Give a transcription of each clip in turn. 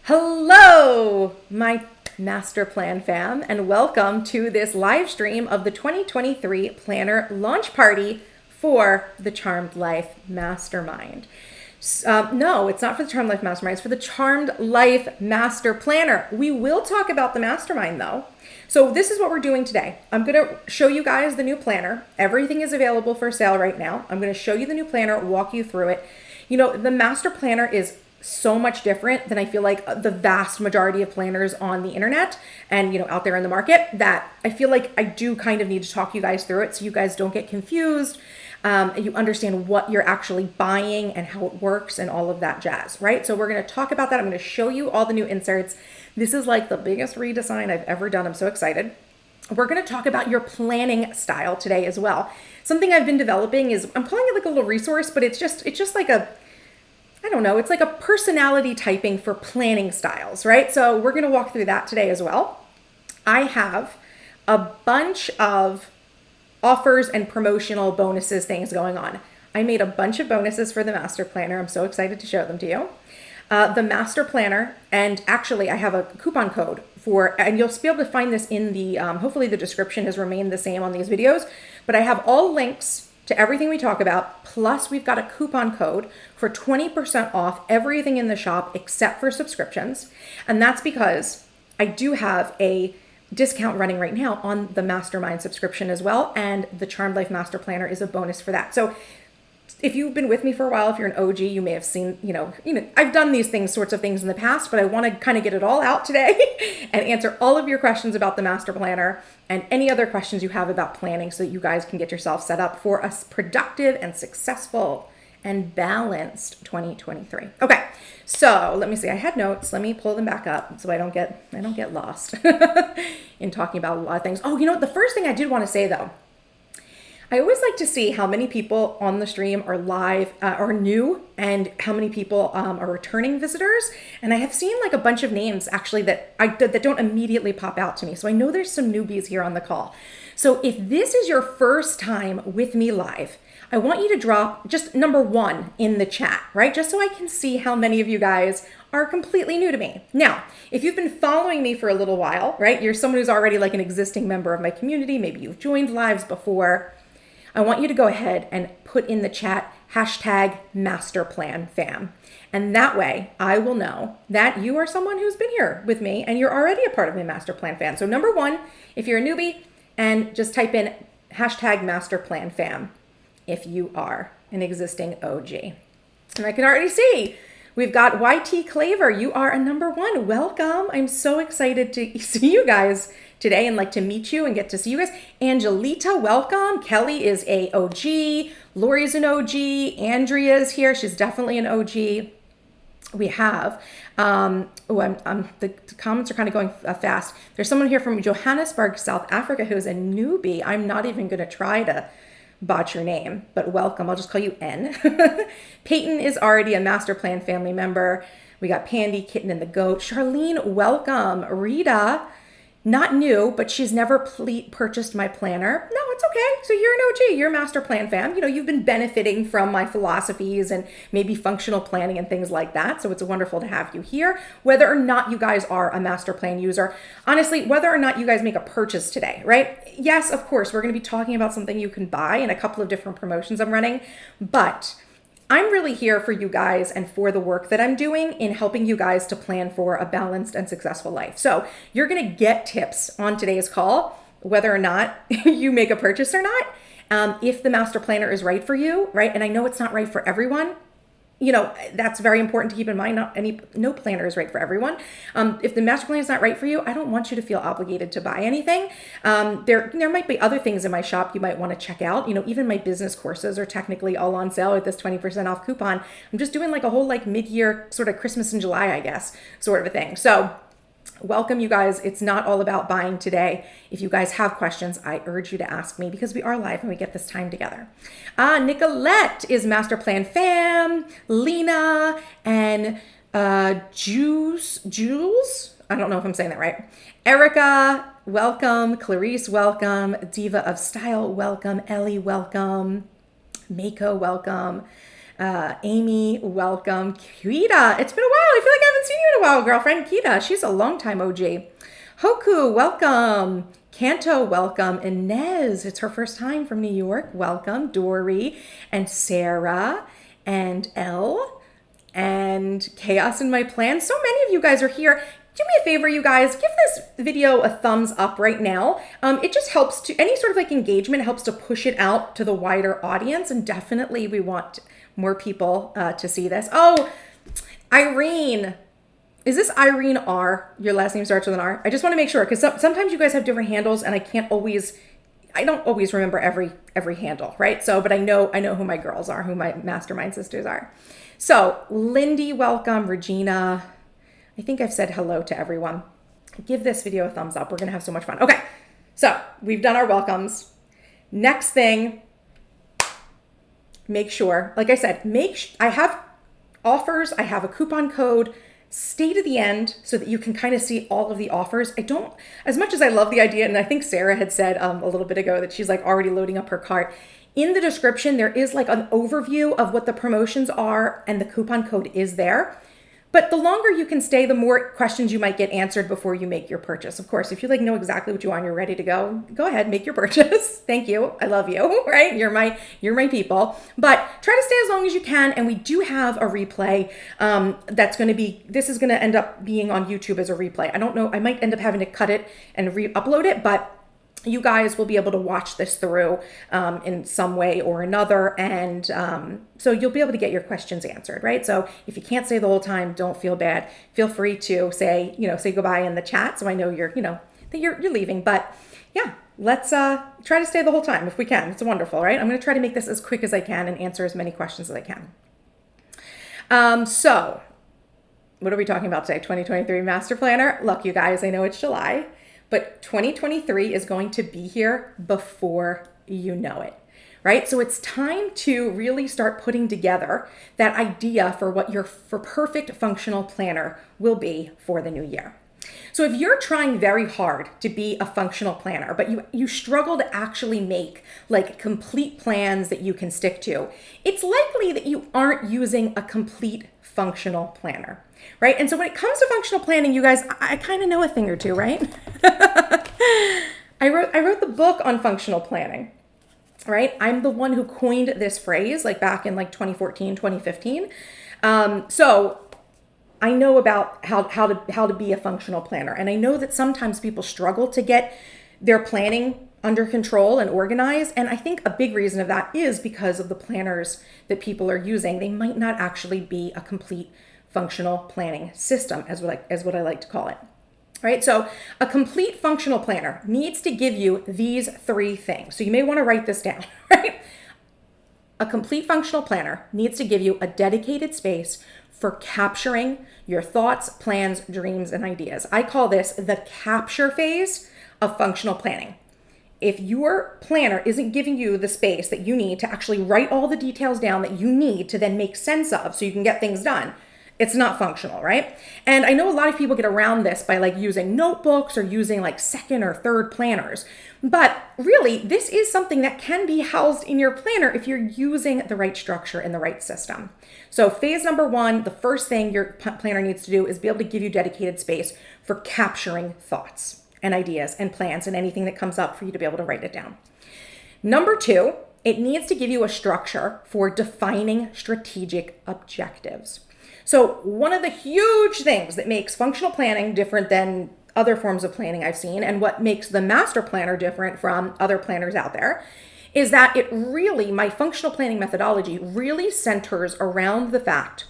Hello, my master plan fam, and welcome to this live stream of the 2023 planner launch party for the Charmed Life Mastermind. No, it's not for the Charmed Life Mastermind, it's for the Charmed Life Master Planner. We will talk about the mastermind though. So this is what we're doing today. I'm going to show you guys the new planner. Everything is available for sale right now. I'm going to show you the new planner, walk you through it. You know, the master planner is so much different than I feel like the vast majority of planners on the internet and, out there in the market, that I feel like I do kind of need to talk you guys through it so you guys don't get confused. You understand what you're actually buying and how it works and all of that jazz, right? So we're going to talk about that. I'm going to show you all the new inserts. This is like the biggest redesign I've ever done. I'm so excited. We're going to talk about your planning style today as well. Something I've been developing is, I'm calling it like a little resource, but it's just like it's like a personality typing for planning styles, right? So we're going to walk through that today as well. I have a bunch of offers and promotional bonuses things going on. I made a bunch of bonuses for the master planner. I'm so excited to show them to you. The master planner, and actually I have a coupon code for, and you'll be able to find this in the, hopefully the description has remained the same on these videos, but I have all links to everything we talk about, plus we've got a coupon code for 20% off everything in the shop except for subscriptions. And that's because I do have a discount running right now on the Mastermind subscription as well, and the Charmed Life Master Planner is a bonus for that. So if you've been with me for a while, if you're an OG, you may have seen, I've done these sorts of things in the past, but I want to kind of get it all out today and answer all of your questions about the master planner and any other questions you have about planning so that you guys can get yourself set up for a productive and successful and balanced 2023. Okay, so let me see. I had notes. Let me pull them back up so I don't get lost in talking about a lot of things. Oh, the first thing I did want to say though, I always like to see how many people on the stream are live or new, and how many people are returning visitors. And I have seen like a bunch of names actually that don't immediately pop out to me. So I know there's some newbies here on the call. So if this is your first time with me live, I want you to drop just number 1 in the chat, right? Just so I can see how many of you guys are completely new to me. Now, if you've been following me for a little while, right? You're someone who's already like an existing member of my community. Maybe you've joined lives before. I want you to go ahead and put in the chat #masterplanfam. And that way I will know that you are someone who's been here with me and you're already a part of my master plan fam. So number 1, if you're a newbie, and just type in #masterplanfam if you are an existing OG. And I can already see we've got YT Claver. You are a number 1. Welcome. I'm so excited to see you guys today and like to meet you and get to see you guys. Angelita, welcome. Kelly is a OG. Lori's an OG. Andrea's here. She's definitely an OG. We have, the comments are kind of going fast. There's someone here from Johannesburg, South Africa, who's a newbie. I'm not even going to try to botch your name, but welcome. I'll just call you N. Peyton is already a master plan family member. We got Pandy, Kitten, and the Goat. Charlene, welcome. Rita, not new, but she's never purchased my planner. No, it's okay. So you're an OG, you're a master plan fam. You've been benefiting from my philosophies and maybe functional planning and things like that. So it's wonderful to have you here, whether or not you guys are a master plan user. Honestly, whether or not you guys make a purchase today, right? Yes, of course, we're going to be talking about something you can buy and a couple of different promotions I'm running, but I'm really here for you guys and for the work that I'm doing in helping you guys to plan for a balanced and successful life. So you're going to get tips on today's call, whether or not you make a purchase or not, if the master planner is right for you, right? And I know it's not right for everyone. That's very important to keep in mind. No planner is right for everyone. If the master plan is not right for you, I don't want you to feel obligated to buy anything. There might be other things in my shop you might want to check out. Even my business courses are technically all on sale with this 20% off coupon. I'm just doing like a whole like mid-year sort of Christmas in July, I guess, sort of a thing. So welcome, you guys. It's not all about buying today. If you guys have questions, I urge you to ask me because we are live and we get this time together. Nicolette is Master Plan Fam. Lena and Jules. I don't know if I'm saying that right. Erica, welcome. Clarice, welcome. Diva of Style, welcome. Ellie, welcome. Mako, welcome. Amy, welcome. Kita, it's been a while. I feel like I haven't seen you in a while, girlfriend. Kita, she's a longtime OG. Hoku, welcome. Kanto, welcome. Inez, it's her first time from New York. Welcome. Dory and Sarah and Elle and Chaos in My Plan. So many of you guys are here. Do me a favor, you guys, give this video a thumbs up right now. It just helps to, any sort of like engagement helps to push it out to the wider audience. And definitely we want more people to see this. Oh, Irene. Is this Irene R? Your last name starts with an R? I just want to make sure, because sometimes you guys have different handles and I don't always remember every handle, right? So, but I know who my girls are, who my mastermind sisters are. So Lindy, welcome. Regina, I think I've said hello to everyone. Give this video a thumbs up. We're going to have so much fun. Okay. So we've done our welcomes. Next thing, make sure, like I said, I have offers. I have a coupon code. Stay to the end so that you can kind of see all of the offers. As much as I love the idea, and I think Sarah had said a little bit ago that she's like already loading up her cart. In the description, there is like an overview of what the promotions are and the coupon code is there. But the longer you can stay, the more questions you might get answered before you make your purchase. Of course, if you like know exactly what you want, you're ready to go ahead, make your purchase. Thank you. I love you, right? You're my people. But try to stay as long as you can. And we do have a replay this is going to end up being on YouTube as a replay. I don't know. I might end up having to cut it and re-upload it, but you guys will be able to watch this through in some way or another. And so you'll be able to get your questions answered, right? So if you can't stay the whole time, don't feel bad. Feel free to say goodbye in the chat. So I know that you're leaving, but yeah, let's try to stay the whole time if we can. It's wonderful, right? I'm going to try to make this as quick as I can and answer as many questions as I can. So what are we talking about today? 2023 Master Planner. Look, you guys, I know it's July, but 2023 is going to be here before you know it, right? So it's time to really start putting together that idea for what your perfect functional planner will be for the new year. So if you're trying very hard to be a functional planner, but you struggle to actually make like complete plans that you can stick to, it's likely that you aren't using a complete functional planner, right? And so when it comes to functional planning, you guys, I kind of know a thing or two, right? I wrote the book on functional planning, right? I'm the one who coined this phrase like back in like 2014, 2015. So I know about how to be a functional planner. And I know that sometimes people struggle to get their planning under control and organized. And I think a big reason of that is because of the planners that people are using. They might not actually be a complete functional planning system, as what I like to call it. Right? So a complete functional planner needs to give you these three things. So you may want to write this down, right? A complete functional planner needs to give you a dedicated space for capturing your thoughts, plans, dreams, and ideas. I call this the capture phase of functional planning. If your planner isn't giving you the space that you need to actually write all the details down that you need to then make sense of so you can get things done, it's not functional, right? And I know a lot of people get around this by like using notebooks or using like second or third planners. But really, this is something that can be housed in your planner if you're using the right structure and the right system. So phase number one, the first thing your planner needs to do is be able to give you dedicated space for capturing thoughts and ideas and plans and anything that comes up for you to be able to write it down. Number two, it needs to give you a structure for defining strategic objectives. So one of the huge things that makes functional planning different than other forms of planning I've seen, and what makes the master planner different from other planners out there, is that my functional planning methodology really centers around the fact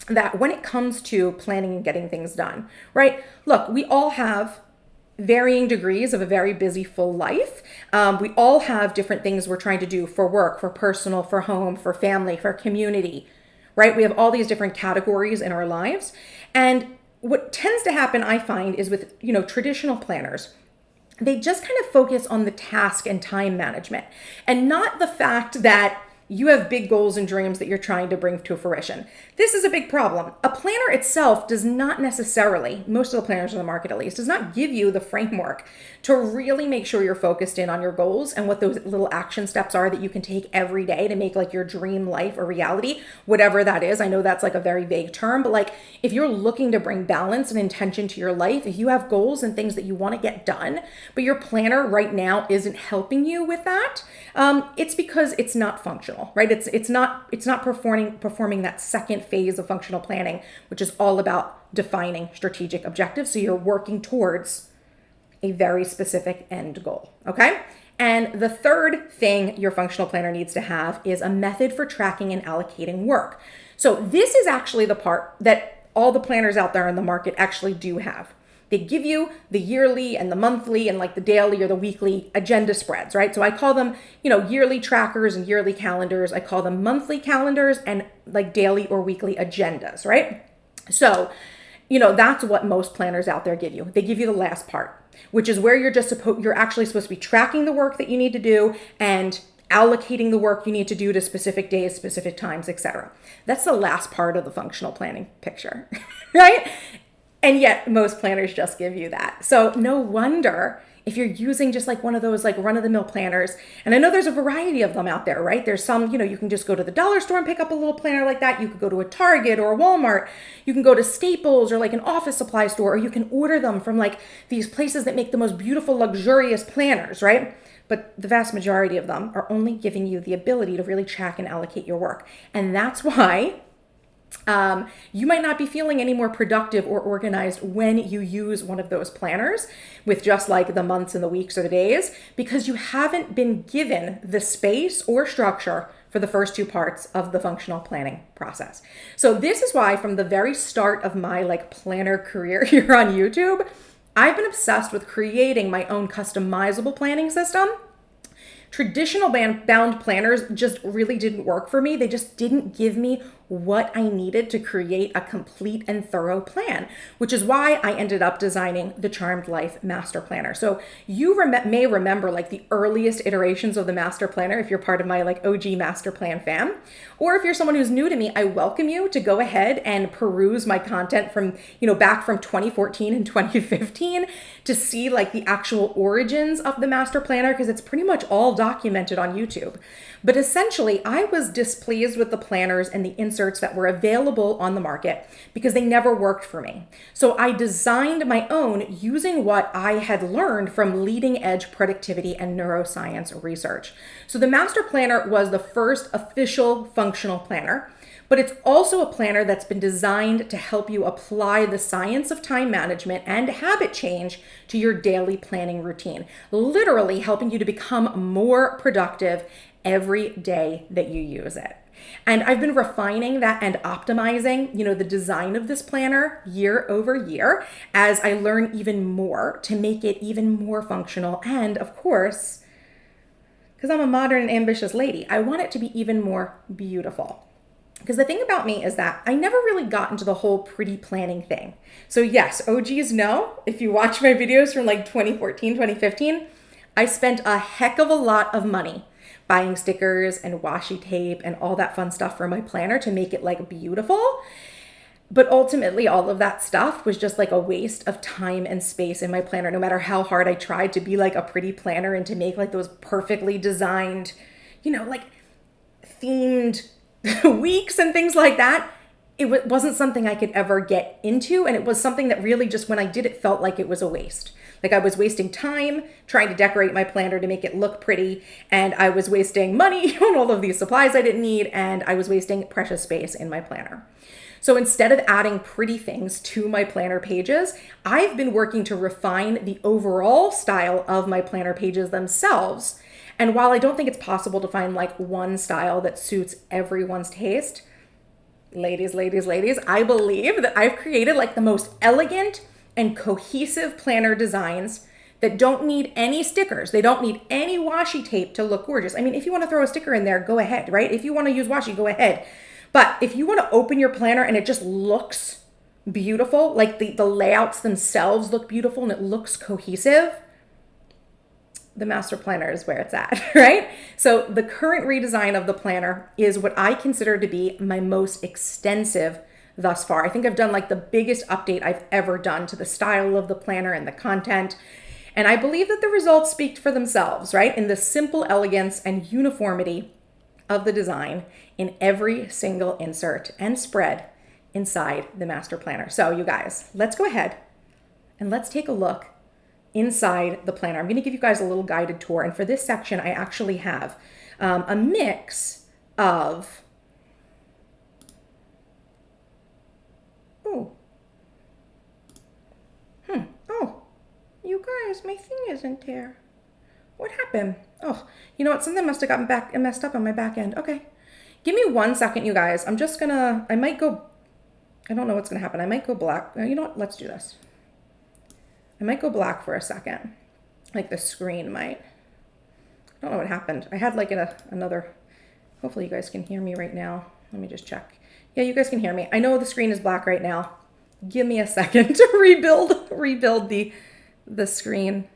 that when it comes to planning and getting things done, right? Look, we all have varying degrees of a very busy, full life. We all have different things we're trying to do for work, for personal, for home, for family, for community, right? We have all these different categories in our lives. And what tends to happen, I find, is with, traditional planners, they just kind of focus on the task and time management and not the fact that, you have big goals and dreams that you're trying to bring to fruition. This is a big problem. A planner itself does not necessarily, most of the planners in the market at least, does not give you the framework to really make sure you're focused in on your goals and what those little action steps are that you can take every day to make like your dream life a reality, whatever that is. I know that's like a very vague term, but like if you're looking to bring balance and intention to your life, if you have goals and things that you want to get done, but your planner right now isn't helping you with that, it's because it's not functional, right? It's not performing that second phase of functional planning, which is all about defining strategic objectives. So you're working towards a very specific end goal, okay? And the third thing your functional planner needs to have is a method for tracking and allocating work. So this is actually the part that all the planners out there in the market actually do have. They give you the yearly and the monthly and like the daily or the weekly agenda spreads, right? So I call them, yearly trackers and yearly calendars. I call them monthly calendars and like daily or weekly agendas, right? So, that's what most planners out there give you. They give you the last part, which is where you're actually supposed to be tracking the work that you need to do and allocating the work you need to do to specific days, specific times, etc. That's the last part of the functional planning picture, right? And yet most planners just give you that. So no wonder if you're using just like one of those like run-of-the-mill planners, and I know there's a variety of them out there, right? There's some, you can just go to the dollar store and pick up a little planner like that. You could go to a Target or a Walmart. You can go to Staples or like an office supply store, or you can order them from like these places that make the most beautiful, luxurious planners, right? But the vast majority of them are only giving you the ability to really track and allocate your work. And that's why you might not be feeling any more productive or organized when you use one of those planners with just like the months and the weeks or the days, because you haven't been given the space or structure for the first two parts of the functional planning process. So this is why from the very start of my like planner career here on YouTube, I've been obsessed with creating my own customizable planning system. Traditional bound planners just really didn't work for me. They just didn't give me what I needed to create a complete and thorough plan, which is why I ended up designing the Charmed Life Master Planner. So you may remember like the earliest iterations of the Master Planner if you're part of my like OG Master Plan fam, or if you're someone who's new to me, I welcome you to go ahead and peruse my content from, back from 2014 and 2015 to see like the actual origins of the Master Planner, because it's pretty much all documented on YouTube. But essentially, I was displeased with the planners and the inserts that were available on the market because they never worked for me. So I designed my own using what I had learned from leading edge productivity and neuroscience research. So the Master Planner was the first official functional planner, but it's also a planner that's been designed to help you apply the science of time management and habit change to your daily planning routine, literally helping you to become more productive every day that you use it. And I've been refining that and optimizing, the design of this planner year over year as I learn even more to make it even more functional. And of course, because I'm a modern and ambitious lady, I want it to be even more beautiful. Because the thing about me is that I never really got into the whole pretty planning thing. So yes, OGs know, if you watch my videos from like 2014, 2015, I spent a heck of a lot of money buying stickers and washi tape and all that fun stuff for my planner to make it like beautiful. But ultimately, all of that stuff was just like a waste of time and space in my planner, no matter how hard I tried to be like a pretty planner and to make like those perfectly designed, like themed weeks and things like that. It wasn't something I could ever get into. And it was something that really just when I did it felt like it was a waste. Like I was wasting time trying to decorate my planner to make it look pretty. And I was wasting money on all of these supplies I didn't need. And I was wasting precious space in my planner. So instead of adding pretty things to my planner pages, I've been working to refine the overall style of my planner pages themselves. And while I don't think it's possible to find like one style that suits everyone's taste, ladies, I believe that I've created like the most elegant and cohesive planner designs that don't need any stickers. They don't need any washi tape to look gorgeous. I mean, if you want to throw a sticker in there, go ahead, right? If you want to use washi, go ahead. But if you want to open your planner and it just looks beautiful, like the layouts themselves look beautiful and it looks cohesive, the master planner is where it's at, right? So the current redesign of the planner is what I consider to be my most extensive thus far. I think I've done like the biggest update I've ever done to the style of the planner and the content. And I believe that the results speak for themselves, right? In the simple elegance and uniformity of the design in every single insert and spread inside the master planner. So you guys, let's go ahead and let's take a look inside the planner. I'm going to give you guys a little guided tour. And for this section, I actually have a mix of, oh, you guys, my thing isn't there. What happened? Oh, you know what? Something must have gotten messed up on my back end. Okay. Give me 1 second, you guys. I might go, I don't know what's going to happen. I might go black. You know what? Let's do this. I might go black for a second. Like the screen might. I don't know what happened. I had like another, hopefully you guys can hear me right now. Let me just check. Yeah, you guys can hear me. I know the screen is black right now. Give me a second to rebuild the screen.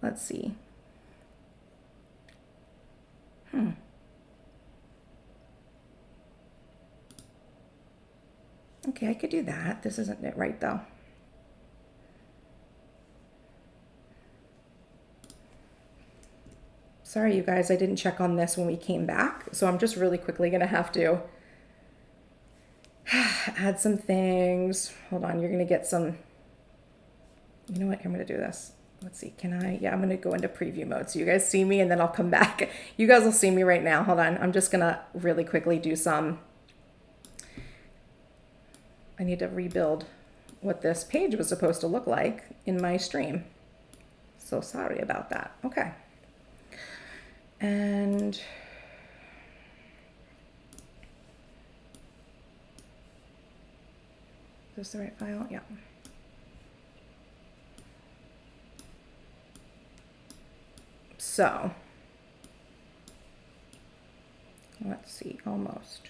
Let's see. Okay, I could do that. This isn't it right though. Sorry, you guys, I didn't check on this when we came back. So I'm just really quickly gonna have to add some things. Hold on, you're gonna get some, you know what, I'm gonna do this. Let's see, I'm gonna go into preview mode so you guys see me and then I'll come back. You guys will see me right now, hold on. I'm just gonna really quickly do I need to rebuild what this page was supposed to look like in my stream. So sorry about that, okay. And is this the right file? Yeah. So let's see, almost.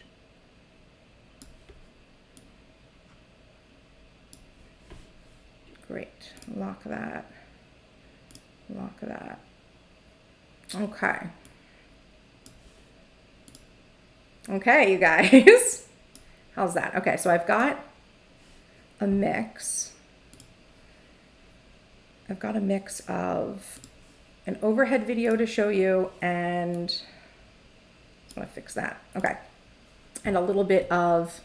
Great, lock that. Okay. Okay, you guys. How's that? Okay, so I've got a mix. I've got a mix of an overhead video to show you and I want to fix that. Okay. And a little bit of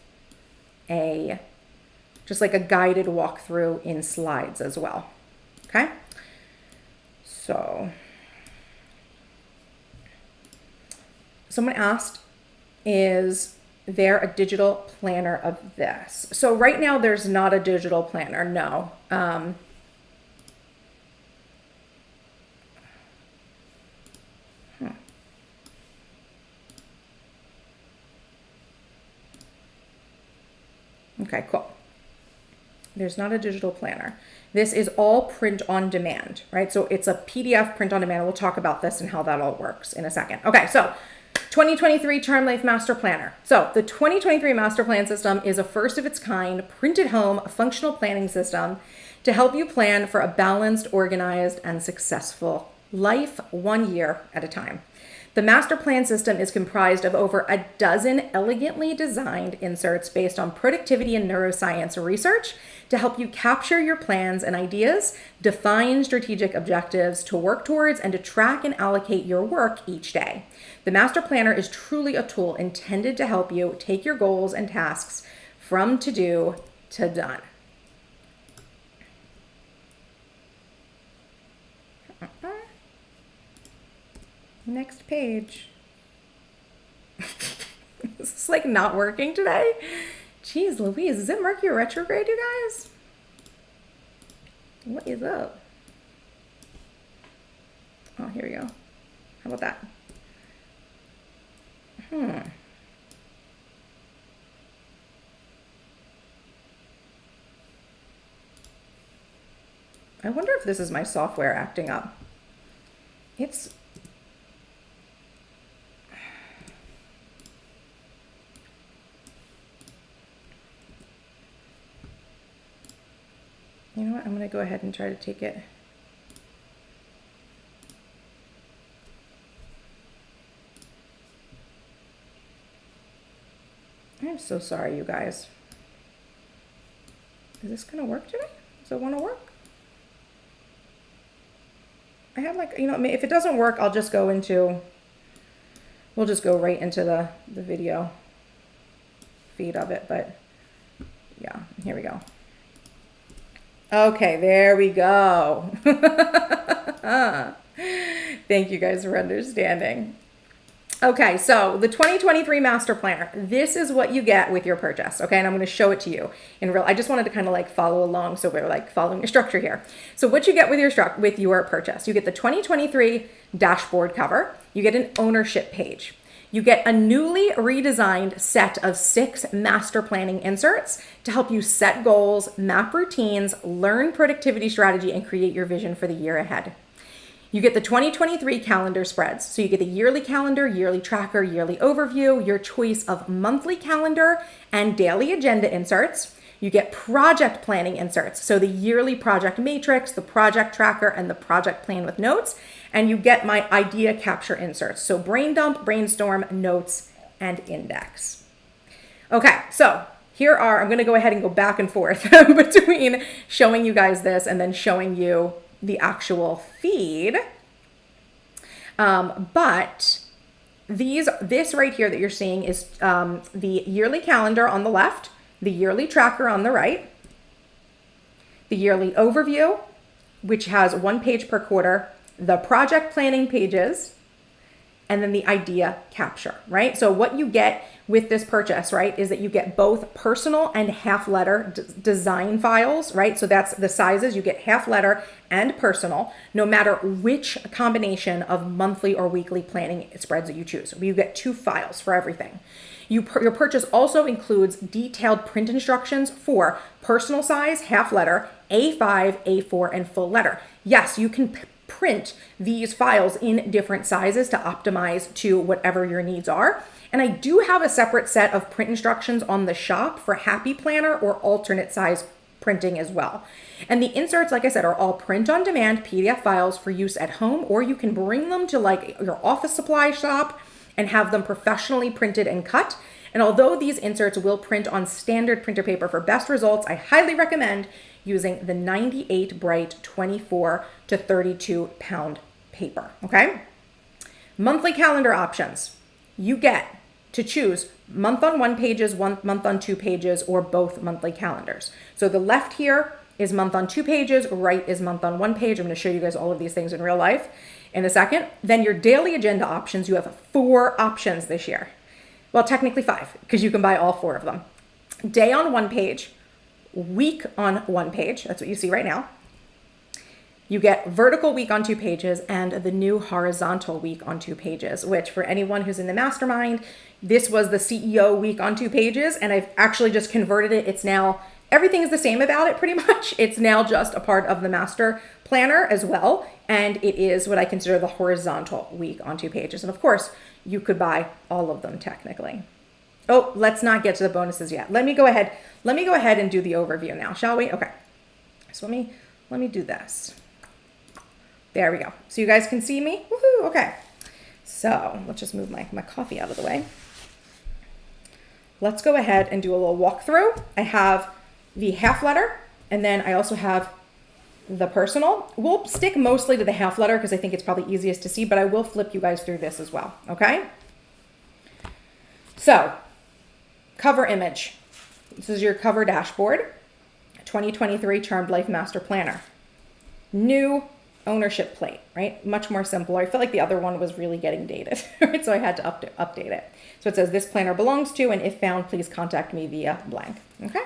just like a guided walkthrough in slides as well. Okay. So someone asked, is there a digital planner of this? So right now there's not a digital planner, no. Okay, cool. There's not a digital planner. This is all print on demand, right? So it's a PDF print on demand. We'll talk about this and how that all works in a second. Okay, so 2023 Charm Life Master Planner. So the 2023 Master Plan System is a first of its kind, printed home, functional planning system to help you plan for a balanced, organized, and successful life 1 year at a time. The Master Plan System is comprised of over a dozen elegantly designed inserts based on productivity and neuroscience research to help you capture your plans and ideas, define strategic objectives to work towards, and to track and allocate your work each day. The Master Planner is truly a tool intended to help you take your goals and tasks from to-do to done. Next page. This is like not working today. Jeez Louise, is it Mercury retrograde, you guys? What is up? Oh, here we go. How about that? I wonder if this is my software acting up. It's... You know what? I'm going to go ahead and try to take it. so sorry, you guys. Is this gonna work today? Does it want to work? I have like, you know, if it doesn't work, I'll just go into, we'll just go right into the video feed of it, but yeah, here we go. Okay, there we go. Thank you guys for understanding. Okay, so the 2023 Master Planner, this is what you get with your purchase, okay? And I'm gonna show it to you in real, I just wanted to kind of like follow along, so we're like following a structure here. So what you get with your purchase, you get the 2023 dashboard cover, you get an ownership page, you get a newly redesigned set of 6 master planning inserts to help you set goals, map routines, learn productivity strategy, and create your vision for the year ahead. You get the 2023 calendar spreads. So you get the yearly calendar, yearly tracker, yearly overview, your choice of monthly calendar and daily agenda inserts. You get project planning inserts. So the yearly project matrix, the project tracker, and the project plan with notes. And you get my idea capture inserts. So brain dump, brainstorm, notes, and index. Okay, so here are, I'm going to go ahead and go back and forth between showing you guys this and then showing you the actual feed. But this right here that you're seeing is the yearly calendar on the left, the yearly tracker on the right, the yearly overview, which has 1 page per quarter, the project planning pages, and then the idea capture, right? So what you get with this purchase, right, is that you get both personal and half letter design files, right? So that's the sizes. You get half letter and personal, no matter which combination of monthly or weekly planning spreads that you choose. You get 2 files for everything. Your purchase also includes detailed print instructions for personal size, half letter, A5, A4, and full letter. Yes, you can print these files in different sizes to optimize to whatever your needs are. And I do have a separate set of print instructions on the shop for Happy Planner or alternate size printing as well. And the inserts, like I said, are all print on demand PDF files for use at home, or you can bring them to like your office supply shop and have them professionally printed and cut. And although these inserts will print on standard printer paper for best results, I highly recommend using the 98 Bright 24 to 32 pound paper, okay? Monthly calendar options. You get to choose month on 1 pages, month on 2 pages, or both monthly calendars. So the left here is month on 2 pages, right is month on 1 page. I'm gonna show you guys all of these things in real life in a second. Then your daily agenda options, you have 4 options this year. Well, technically 5, because you can buy all 4 of them. Day on 1 page, week on 1 page, that's what you see right now. You get vertical week on 2 pages and the new horizontal week on 2 pages, which for anyone who's in the mastermind, this was the CEO week on 2 pages, and I've actually just converted it. It's now, everything is the same about it pretty much. It's now just a part of the master planner as well, and it is what I consider the horizontal week on 2 pages. And of course, you could buy all of them technically. Oh, let's not get to the bonuses yet. Let me go ahead and do the overview now, shall we? Okay. So let me do this. There we go. So you guys can see me? Woohoo, okay. So let's just move my coffee out of the way. Let's go ahead and do a little walkthrough. I have the half letter, and then I also have the personal. We'll stick mostly to the half letter because I think it's probably easiest to see, but I will flip you guys through this as well, okay? So, cover image. This is your cover dashboard, 2023 Charmed Life Master Planner. New ownership plate, right? Much more simple. I feel like the other one was really getting dated, right? So I had to update it. So it says this planner belongs to, and if found, please contact me via blank, okay?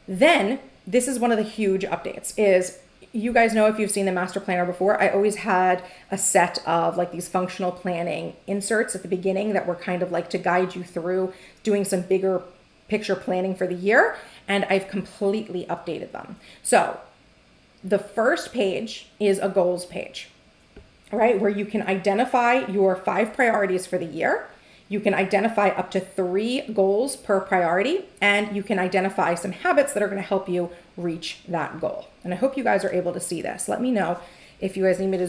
Then, this is one of the huge updates is, you guys know if you've seen the master planner before, I always had a set of like these functional planning inserts at the beginning that were kind of like to guide you through doing some bigger picture planning for the year, and I've completely updated them. So the first page is a goals page, all right, where you can identify your 5 priorities for the year. You can identify up to 3 goals per priority, and you can identify some habits that are going to help you reach that goal. And I hope you guys are able to see this. Let me know if you guys need me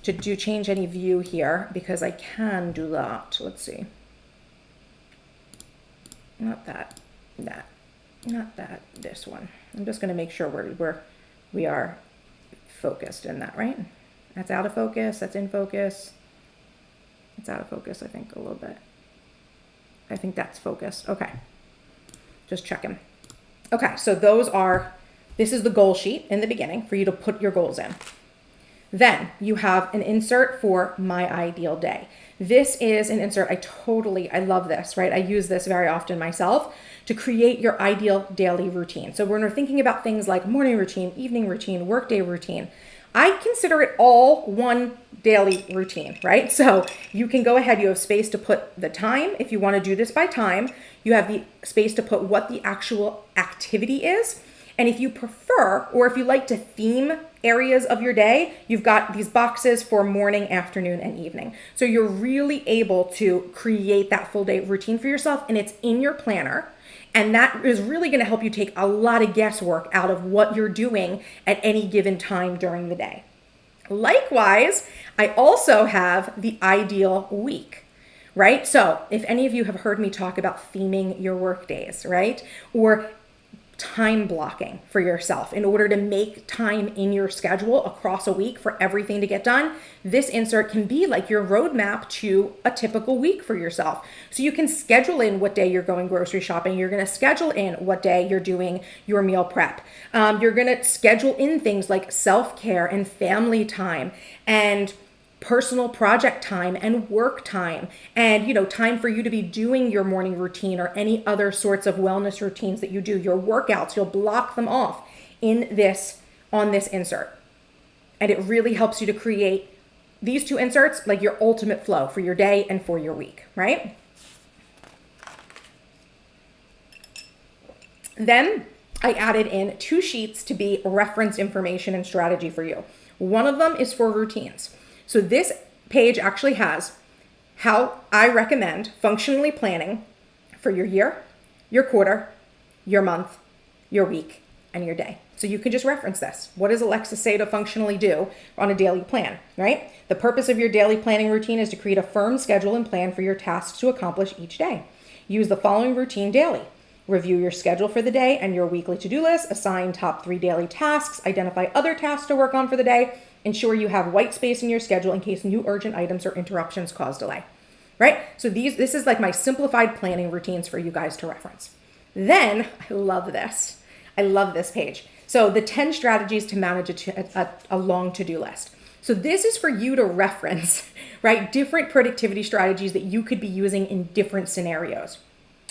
to change any view here, because I can do that. Let's see. not that, not that, this one. I'm just going to make sure we are focused in that, right? That's out of focus, that's in focus. It's out of focus, I think, a little bit. I think that's focused. Okay. Just checking. Okay, so this is the goal sheet in the beginning for you to put your goals in. Then you have an insert for my ideal day. This is an insert, I love this, right? I use this very often myself to create your ideal daily routine. So when we're thinking about things like morning routine, evening routine, workday routine, I consider it all one daily routine, right? So you can go ahead, you have space to put the time. If you want to do this by time, you have the space to put what the actual activity is. And if you prefer, or if you like to theme areas of your day, you've got these boxes for morning, afternoon, and evening. So you're really able to create that full day routine for yourself, and it's in your planner. And that is really going to help you take a lot of guesswork out of what you're doing at any given time during the day. Likewise, I also have the ideal week, right? So if any of you have heard me talk about theming your work days, right? Or time blocking for yourself in order to make time in your schedule across a week for everything to get done, this insert can be like your roadmap to a typical week for yourself. So you can schedule in what day you're going grocery shopping. You're going to schedule in what day you're doing your meal prep. You're going to schedule in things like self-care and family time and personal project time and work time, and time for you to be doing your morning routine or any other sorts of wellness routines that you do, your workouts. You'll block them off on this insert, and it really helps you to create these two inserts like your ultimate flow for your day and for your week, right? Then I added in 2 sheets to be reference information and strategy for you. One of them is for routines. So this page actually has how I recommend functionally planning for your year, your quarter, your month, your week, and your day. So you can just reference this. What does Alexa say to functionally do on a daily plan, right? The purpose of your daily planning routine is to create a firm schedule and plan for your tasks to accomplish each day. Use the following routine daily. Review your schedule for the day and your weekly to-do list. Assign top 3 daily tasks. Identify other tasks to work on for the day. Ensure you have white space in your schedule in case new urgent items or interruptions cause delay, right? So this is like my simplified planning routines for you guys to reference. Then I love this. I love this page. So the 10 strategies to manage a long to-do list. So this is for you to reference, right? Different productivity strategies that you could be using in different scenarios.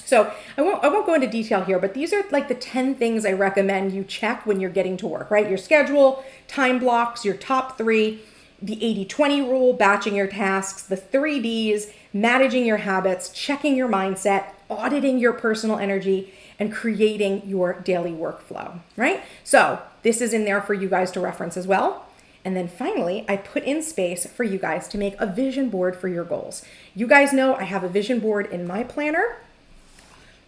So I won't go into detail here, but these are like the 10 things I recommend you check when you're getting to work, right? Your schedule, time blocks, your top 3, the 80-20 rule, batching your tasks, the 3 Ds, managing your habits, checking your mindset, auditing your personal energy, and creating your daily workflow, right? So this is in there for you guys to reference as well. And then finally, I put in space for you guys to make a vision board for your goals. You guys know I have a vision board in my planner.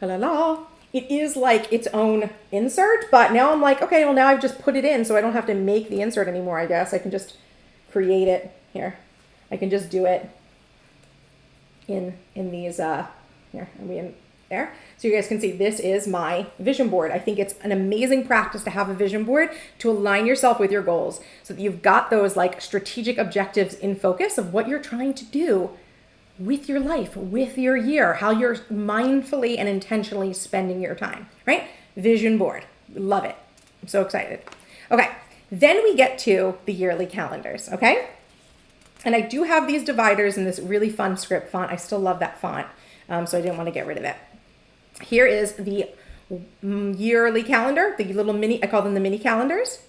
It is like its own insert, but now I'm like, okay, well now I've just put it in so I don't have to make the insert anymore, I guess. I can just create it here. I can just do it in these, here, are we in there? So you guys can see this is my vision board. I think it's an amazing practice to have a vision board to align yourself with your goals so that you've got those like strategic objectives in focus of what you're trying to do with your life, with your year, how you're mindfully and intentionally spending your time, right? Vision board. Love it. I'm so excited. Okay, then we get to the yearly calendars, okay? And I do have these dividers in this really fun script font. I still love that font, so I didn't want to get rid of it. Here is the yearly calendar, the little mini, I call them the mini calendars.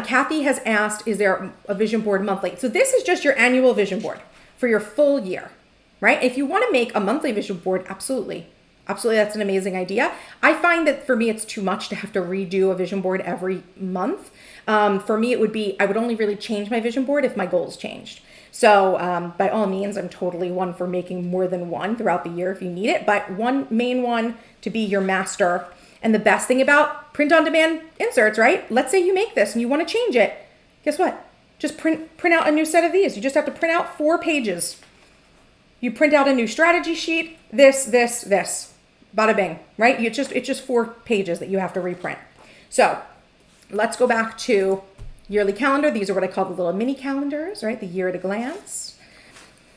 Kathy has asked, is there a vision board monthly? So this is just your annual vision board for your full year, right? If you want to make a monthly vision board, absolutely. Absolutely, that's an amazing idea. I find that for me, it's too much to have to redo a vision board every month. For me, it would be, I would only really change my vision board if my goals changed. So by all means, I'm totally one for making more than one throughout the year if you need it, but one main one to be your master. And the best thing about print on demand inserts, right? Let's say you make this and you want to change it. Guess what? Just print out a new set of these. You just have to print out 4 pages. You print out a new strategy sheet, this, bada bing, right? It's just 4 pages that you have to reprint. So let's go back to yearly calendar. These are what I call the little mini calendars, right? The year at a glance.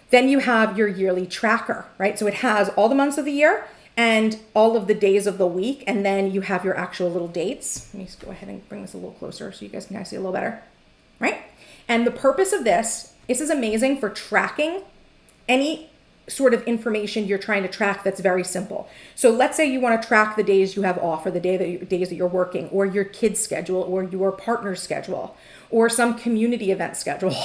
Then you have your yearly tracker, right? So it has all the months of the year and all of the days of the week. And then you have your actual little dates. Let me just go ahead and bring this a little closer so you guys can kind of see a little better, right? And the purpose of this is amazing for tracking any sort of information you're trying to track that's very simple. So let's say you want to track the days you have off, or the days that you're working, or your kids' schedule, or your partner's schedule, or some community event schedule.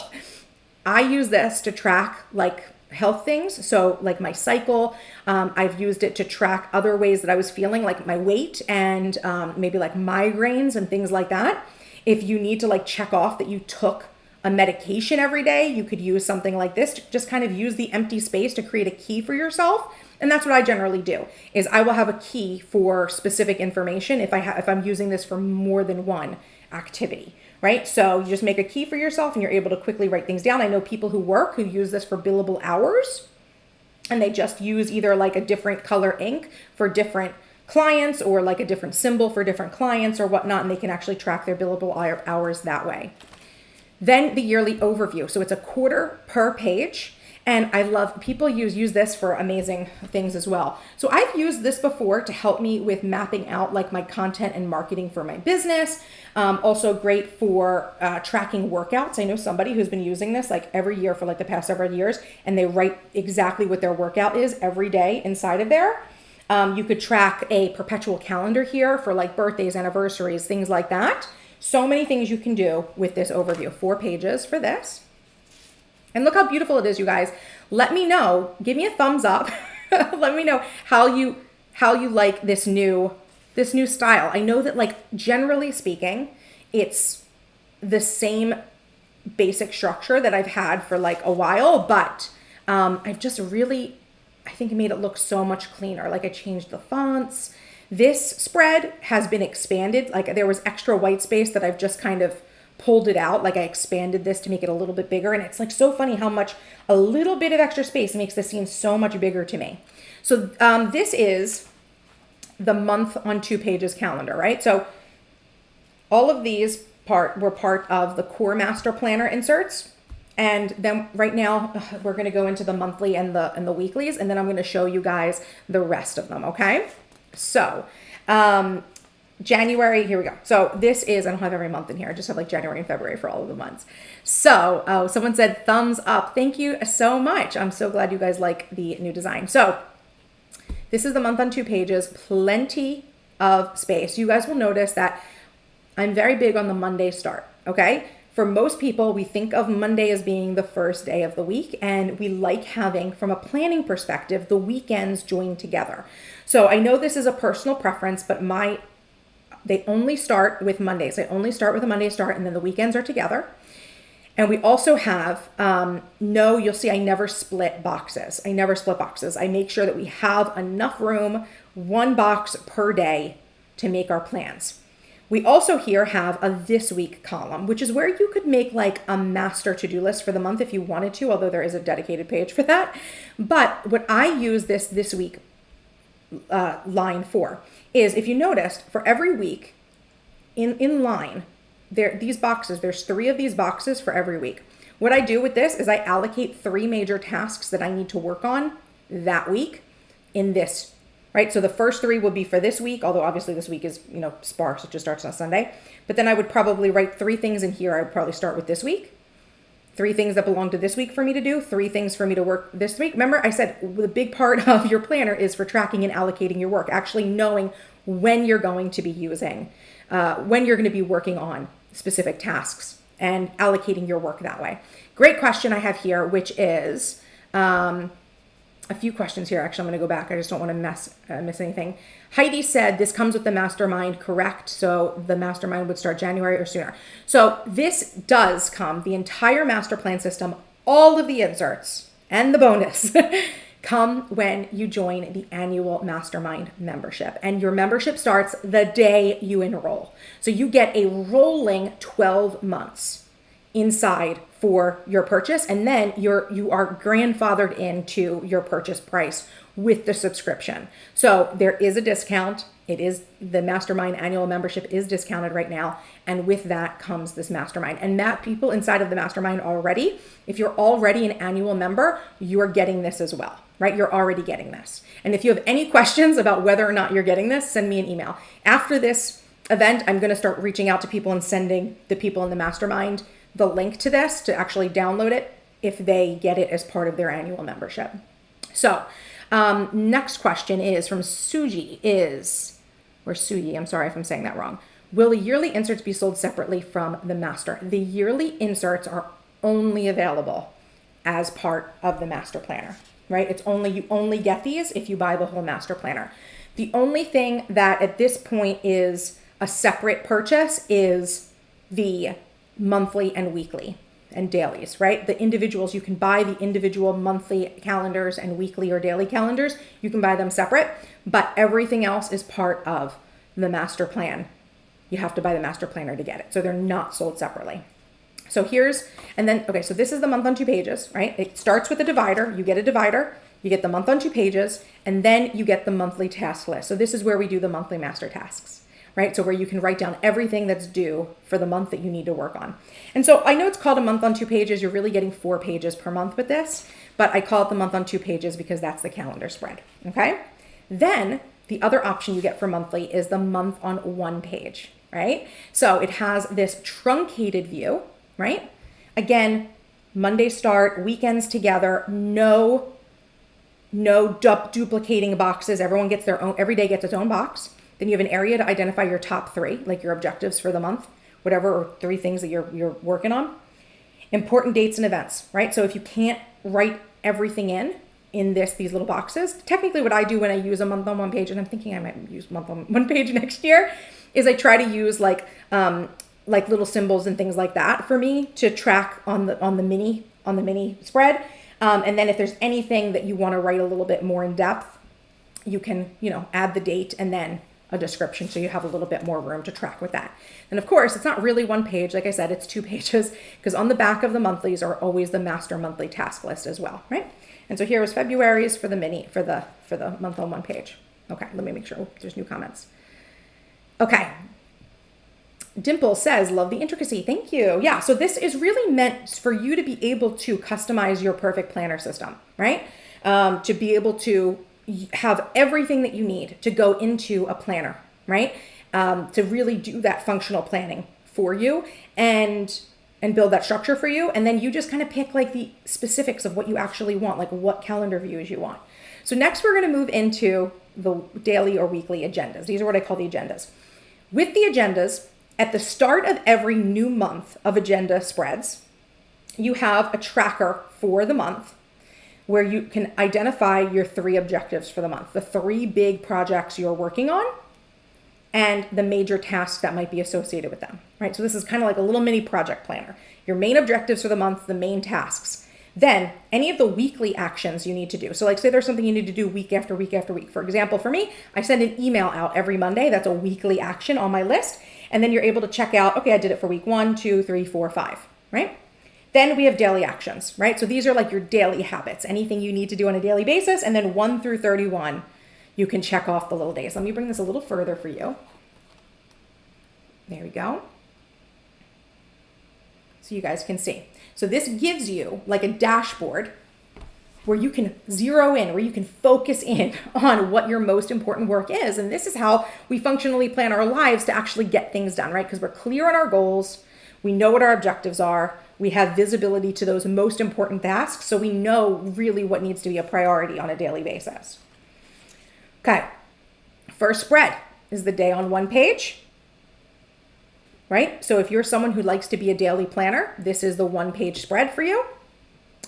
I use this to track like health things. So like my cycle, I've used it to track other ways that I was feeling, like my weight and maybe like migraines and things like that. If you need to like check off that you took a medication every day, you could use something like this to just kind of use the empty space to create a key for yourself. And that's what I generally do, is I will have a key for specific information if I'm using this for more than one activity, right? So you just make a key for yourself and you're able to quickly write things down. I know people who use this for billable hours, and they just use either like a different color ink for different clients or like a different symbol for different clients or whatnot, and they can actually track their billable hours that way. Then the yearly overview. So it's a quarter per page. And I love, people use this for amazing things as well. So I've used this before to help me with mapping out like my content and marketing for my business. Also great for tracking workouts. I know somebody who's been using this like every year for like the past several years, and they write exactly what their workout is every day inside of there. You could track a perpetual calendar here for like birthdays, anniversaries, things like that. So many things you can do with this overview. 4 pages for this. And look how beautiful it is, you guys. Let me know. Give me a thumbs up. Let me know how you like this new style. I know that like generally speaking, it's the same basic structure that I've had for like a while, but I've just really, I think it made it look so much cleaner. Like I changed the fonts. This spread has been expanded. Like there was extra white space that I've just kind of pulled it out. Like I expanded this to make it a little bit bigger. And it's like so funny how much a little bit of extra space makes this seem so much bigger to me. So this is the month on 2 pages calendar, right? So all of these were part of the core master planner inserts. And then right now we're going to go into the monthly and the weeklies. And then I'm going to show you guys the rest of them. Okay. So, January, here we go. So this is, I don't have every month in here. I just have like January and February for all of the months. So, someone said thumbs up. Thank you so much. I'm so glad you guys like the new design. So this is the month on 2 pages, plenty of space. You guys will notice that I'm very big on the Monday start. Okay. For most people, we think of Monday as being the first day of the week, and we like having, from a planning perspective, the weekends joined together. So I know this is a personal preference, but they only start with Mondays. I only start with a Monday start, and then the weekends are together. And we also have, you'll see I never split boxes. I make sure that we have enough room, 1 box per day to make our plans. We also here have a this week column, which is where you could make like a master to-do list for the month if you wanted to, although there is a dedicated page for that. But what I use this week line for is, if you noticed, for every week in line, there's 3 of these boxes for every week. What I do with this is I allocate 3 major tasks that I need to work on that week in this. Right? So the first 3 will be for this week, although obviously this week is, sparse. It just starts on Sunday. But then I would probably write 3 things in here. I would probably start with this week. 3 things that belong to this week for me to do. 3 things for me to work this week. Remember, I said the big part of your planner is for tracking and allocating your work. Actually knowing when you're going to be using, when you're going to be working on specific tasks and allocating your work that way. Great question I have here, which is... a few questions here. Actually, I'm going to go back. I just don't want to miss anything. Heidi said this comes with the mastermind, correct? So the mastermind would start January or sooner. So this does come, the entire master plan system, all of the inserts and the bonus come when you join the annual mastermind membership. And your membership starts the day you enroll. So you get a rolling 12 months inside for your purchase, and then you are grandfathered into your purchase price with the subscription. So there is a discount. It is the Mastermind annual membership is discounted right now, and with that comes this Mastermind. And people inside of the Mastermind already, if you're already an annual member, you are getting this as well, right? You're already getting this. And if you have any questions about whether or not you're getting this, send me an email. After this event, I'm going to start reaching out to people and sending the people in the Mastermind the link to this to actually download it if they get it as part of their annual membership. So next question is from Suji I'm sorry if I'm saying that wrong. Will the yearly inserts be sold separately from the master? The yearly inserts are only available as part of the master planner, right? You only get these if you buy the whole master planner. The only thing that at this point is a separate purchase is the monthly and weekly and dailies, right? The individuals, you can buy the individual monthly calendars and weekly or daily calendars. You can buy them separate, but everything else is part of the master plan. You have to buy the master planner to get it. So they're not sold separately. So so this is the month on 2 pages, right? It starts with a divider. You get a divider, you get the month on 2 pages, and then you get the monthly task list. So this is where we do the monthly master tasks, right? So where you can write down everything that's due for the month that you need to work on. And so I know it's called a month on 2 pages. You're really getting 4 pages per month with this, but I call it the month on 2 pages because that's the calendar spread, okay? Then the other option you get for monthly is the month on 1 page, right? So it has this truncated view, right? Again, Monday start, weekends together, no duplicating boxes. Everyone gets their own, every day gets its own box. Then you have an area to identify your top 3, like your objectives for the month, whatever, or 3 things that you're working on. Important dates and events, right? So if you can't write everything in these little boxes, technically what I do when I use a month on 1 page, and I'm thinking I might use month on 1 page next year, is I try to use like little symbols and things like that for me to track on the mini spread. And then if there's anything that you want to write a little bit more in depth, you can, add the date and then a description, so you have a little bit more room to track with that. And of course, it's not really 1 page. Like I said, it's 2 pages because on the back of the monthlies are always the master monthly task list as well, right? And so here is February's for the month on 1 page. Okay, let me make sure there's new comments. Okay. Dimple says, love the intricacy. Thank you. Yeah, so this is really meant for you to be able to customize your perfect planner system, right? To be able to have everything that you need to go into a planner, right? To really do that functional planning for you and build that structure for you. And then you just kind of pick like the specifics of what you actually want, like what calendar views you want. So next we're going to move into the daily or weekly agendas. These are what I call the agendas. With the agendas, at the start of every new month of agenda spreads, you have a tracker for the month where you can identify your 3 objectives for the month, the 3 big projects you're working on, and the major tasks that might be associated with them, right? So this is kind of like a little mini project planner. Your main objectives for the month, the main tasks. Then any of the weekly actions you need to do. So like say there's something you need to do week after week after week. For example, for me, I send an email out every Monday. That's a weekly action on my list. And then you're able to check out, okay, I did it for week 1, 2, 3, 4, 5, right? Then we have daily actions, right? So these are like your daily habits, anything you need to do on a daily basis. And then 1 through 31, you can check off the little days. Let me bring this a little further for you. There we go. So you guys can see. So this gives you like a dashboard where you can zero in, where you can focus in on what your most important work is. And this is how we functionally plan our lives to actually get things done, right? Because we're clear on our goals. We know what our objectives are. We have visibility to those most important tasks. So we know really what needs to be a priority on a daily basis. Okay. First spread is the day on 1 page, right? So if you're someone who likes to be a daily planner, this is the 1 page spread for you.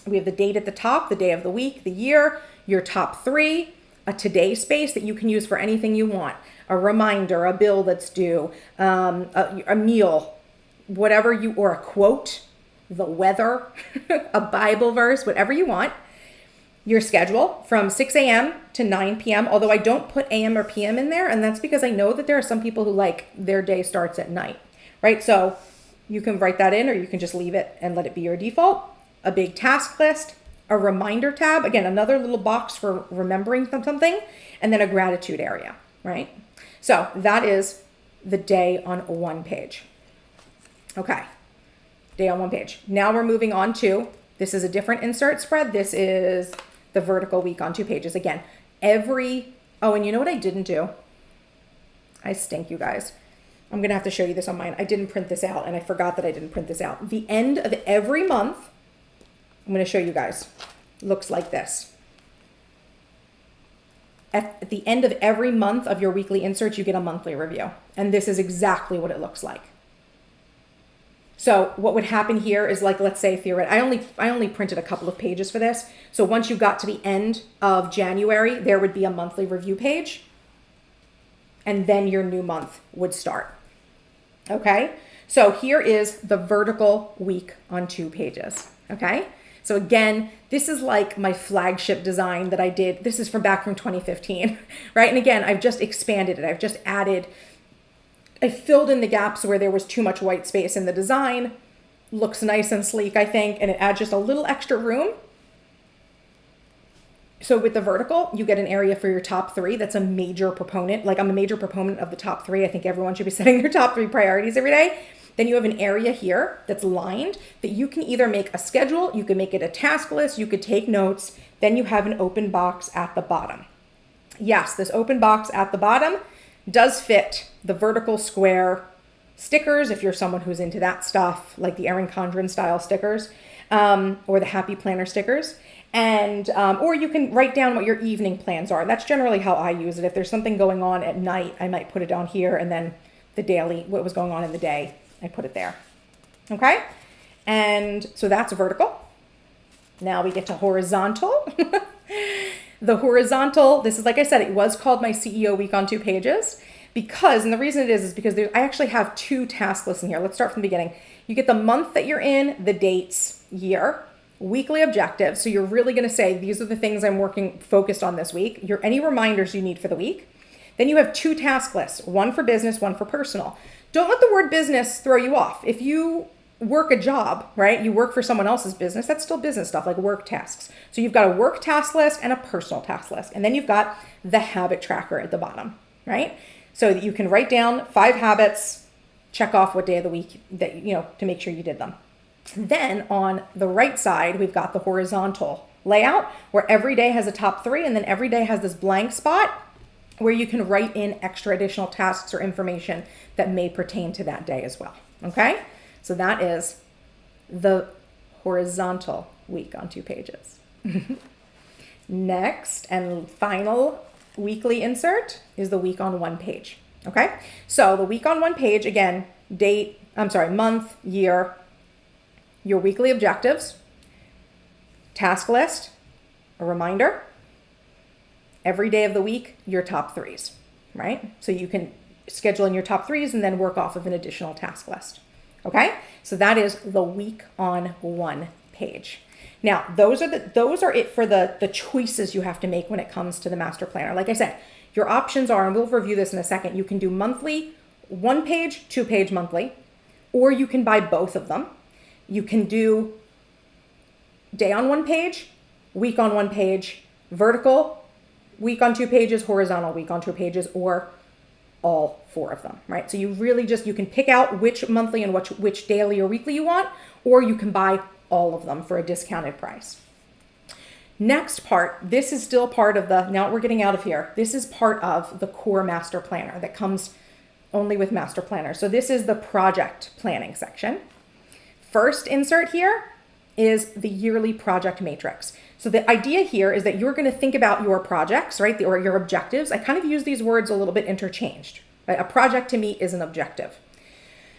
We have the date at the top, the day of the week, the year, your top 3, a today space that you can use for anything you want, a reminder, a bill that's due, a meal, whatever or a quote, the weather, a Bible verse, whatever you want. Your schedule from 6 a.m. to 9 p.m., although I don't put a.m. or p.m. in there, and that's because I know that there are some people who like their day starts at night, right? So You can write that in, or you can just leave it and let it be your default. A big task list, a reminder tab, again, another little box for remembering something, and then a gratitude area, right? So that is the day on one page. Okay, day on one page. Now we're moving on to, this is a different insert spread. This is the vertical week on 2 pages. Again, oh, and you know what I didn't do? I stink, you guys. I'm going to have to show you this on mine. I didn't print this out, and I forgot that I didn't print this out. The end of every month, I'm going to show you guys, looks like this. At the end of every month of your weekly insert, you get a monthly review. And this is exactly what it looks like. So what would happen here is, like, let's say theoretically, I only printed a couple of pages for this. So once you got to the end of January, there would be a monthly review page. And then your new month would start. Okay, so here is the vertical week on 2 pages. Okay, so again, this is like my flagship design that I did. This is back from 2015, right? And again, I've just expanded it. I've just I filled in the gaps where there was too much white space in the design. Looks nice and sleek, I think, and it adds just a little extra room. So with the vertical, you get an area for your top 3. That's a major proponent. Like, I'm a major proponent of the top 3. I think everyone should be setting their top 3 priorities every day. Then you have an area here that's lined that you can either make a schedule, you can make it a task list, you could take notes. Then you have an open box at the bottom. Yes, this open box at the bottom does fit the vertical square stickers if you're someone who's into that stuff, like the Erin Condren style stickers, or the Happy Planner stickers. And or you can write down what your evening plans are. That's generally how I use it. If there's something going on at night, I might put it down here, and then the daily, what was going on in the day, I put it there. Okay, and so that's vertical. Now we get to horizontal. The horizontal, this is, like I said, it was called my CEO week on 2 pages because, and the reason it is because I actually have 2 task lists in here. Let's start from the beginning. You get the month that you're in, the dates, year, weekly objectives. So you're really going to say, these are the things I'm focused on this week. Any reminders you need for the week. Then you have 2 task lists, one for business, one for personal. Don't let the word business throw you off. If you work a job, right? You work for someone else's business, that's still business stuff, like work tasks. So you've got a work task list and a personal task list. And then you've got the habit tracker at the bottom, right? So that you can write down 5 habits, check off what day of the week that, to make sure you did them. Then on the right side, we've got the horizontal layout where every day has a top 3, and then every day has this blank spot where you can write in extra additional tasks or information that may pertain to that day as well. Okay? So that is the horizontal week on 2 pages. Next and final weekly insert is the week on 1 page. Okay? So the week on 1 page, again, month, year, your weekly objectives, task list, a reminder, every day of the week, your top 3s, right? So you can schedule in your top 3s and then work off of an additional task list. Okay? So that is the week on 1 page. Now, those are it for the choices you have to make when it comes to the master planner. Like I said, your options are, and we'll review this in a second, you can do monthly, 1 page, 2 page monthly, or you can buy both of them. You can do day on 1 page, week on 1 page, vertical, week on 2 pages, horizontal, week on 2 pages, or all 4 of them, right? So you really you can pick out which monthly and which daily or weekly you want, or you can buy all of them for a discounted price. Next part, this is still part of now we're getting out of here. This is part of the core master planner that comes only with master planner. So this is the project planning section. First insert here is the yearly project matrix. So the idea here is that you're going to think about your projects, right? Or your objectives. I kind of use these words a little bit interchanged, right? A project to me is an objective.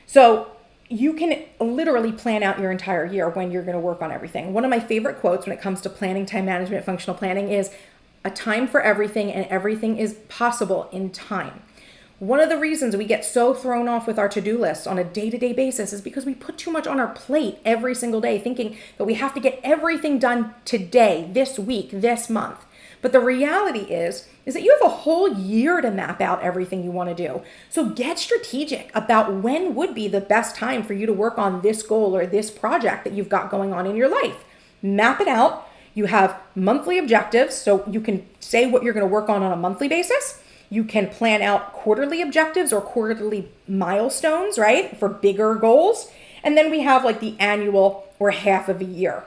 So you can literally plan out your entire year when you're going to work on everything. One of my favorite quotes when it comes to planning, time management, functional planning is a time for everything, and everything is possible in time. One of the reasons we get so thrown off with our to-do lists on a day-to-day basis is because we put too much on our plate every single day, thinking that we have to get everything done today, this week, this month. But the reality is that you have a whole year to map out everything you want to do. So get strategic about when would be the best time for you to work on this goal or this project that you've got going on in your life. Map it out. You have monthly objectives, so you can say what you're going to work on a monthly basis. You can plan out quarterly objectives or quarterly milestones, right, for bigger goals. And then we have like the annual or half of a year,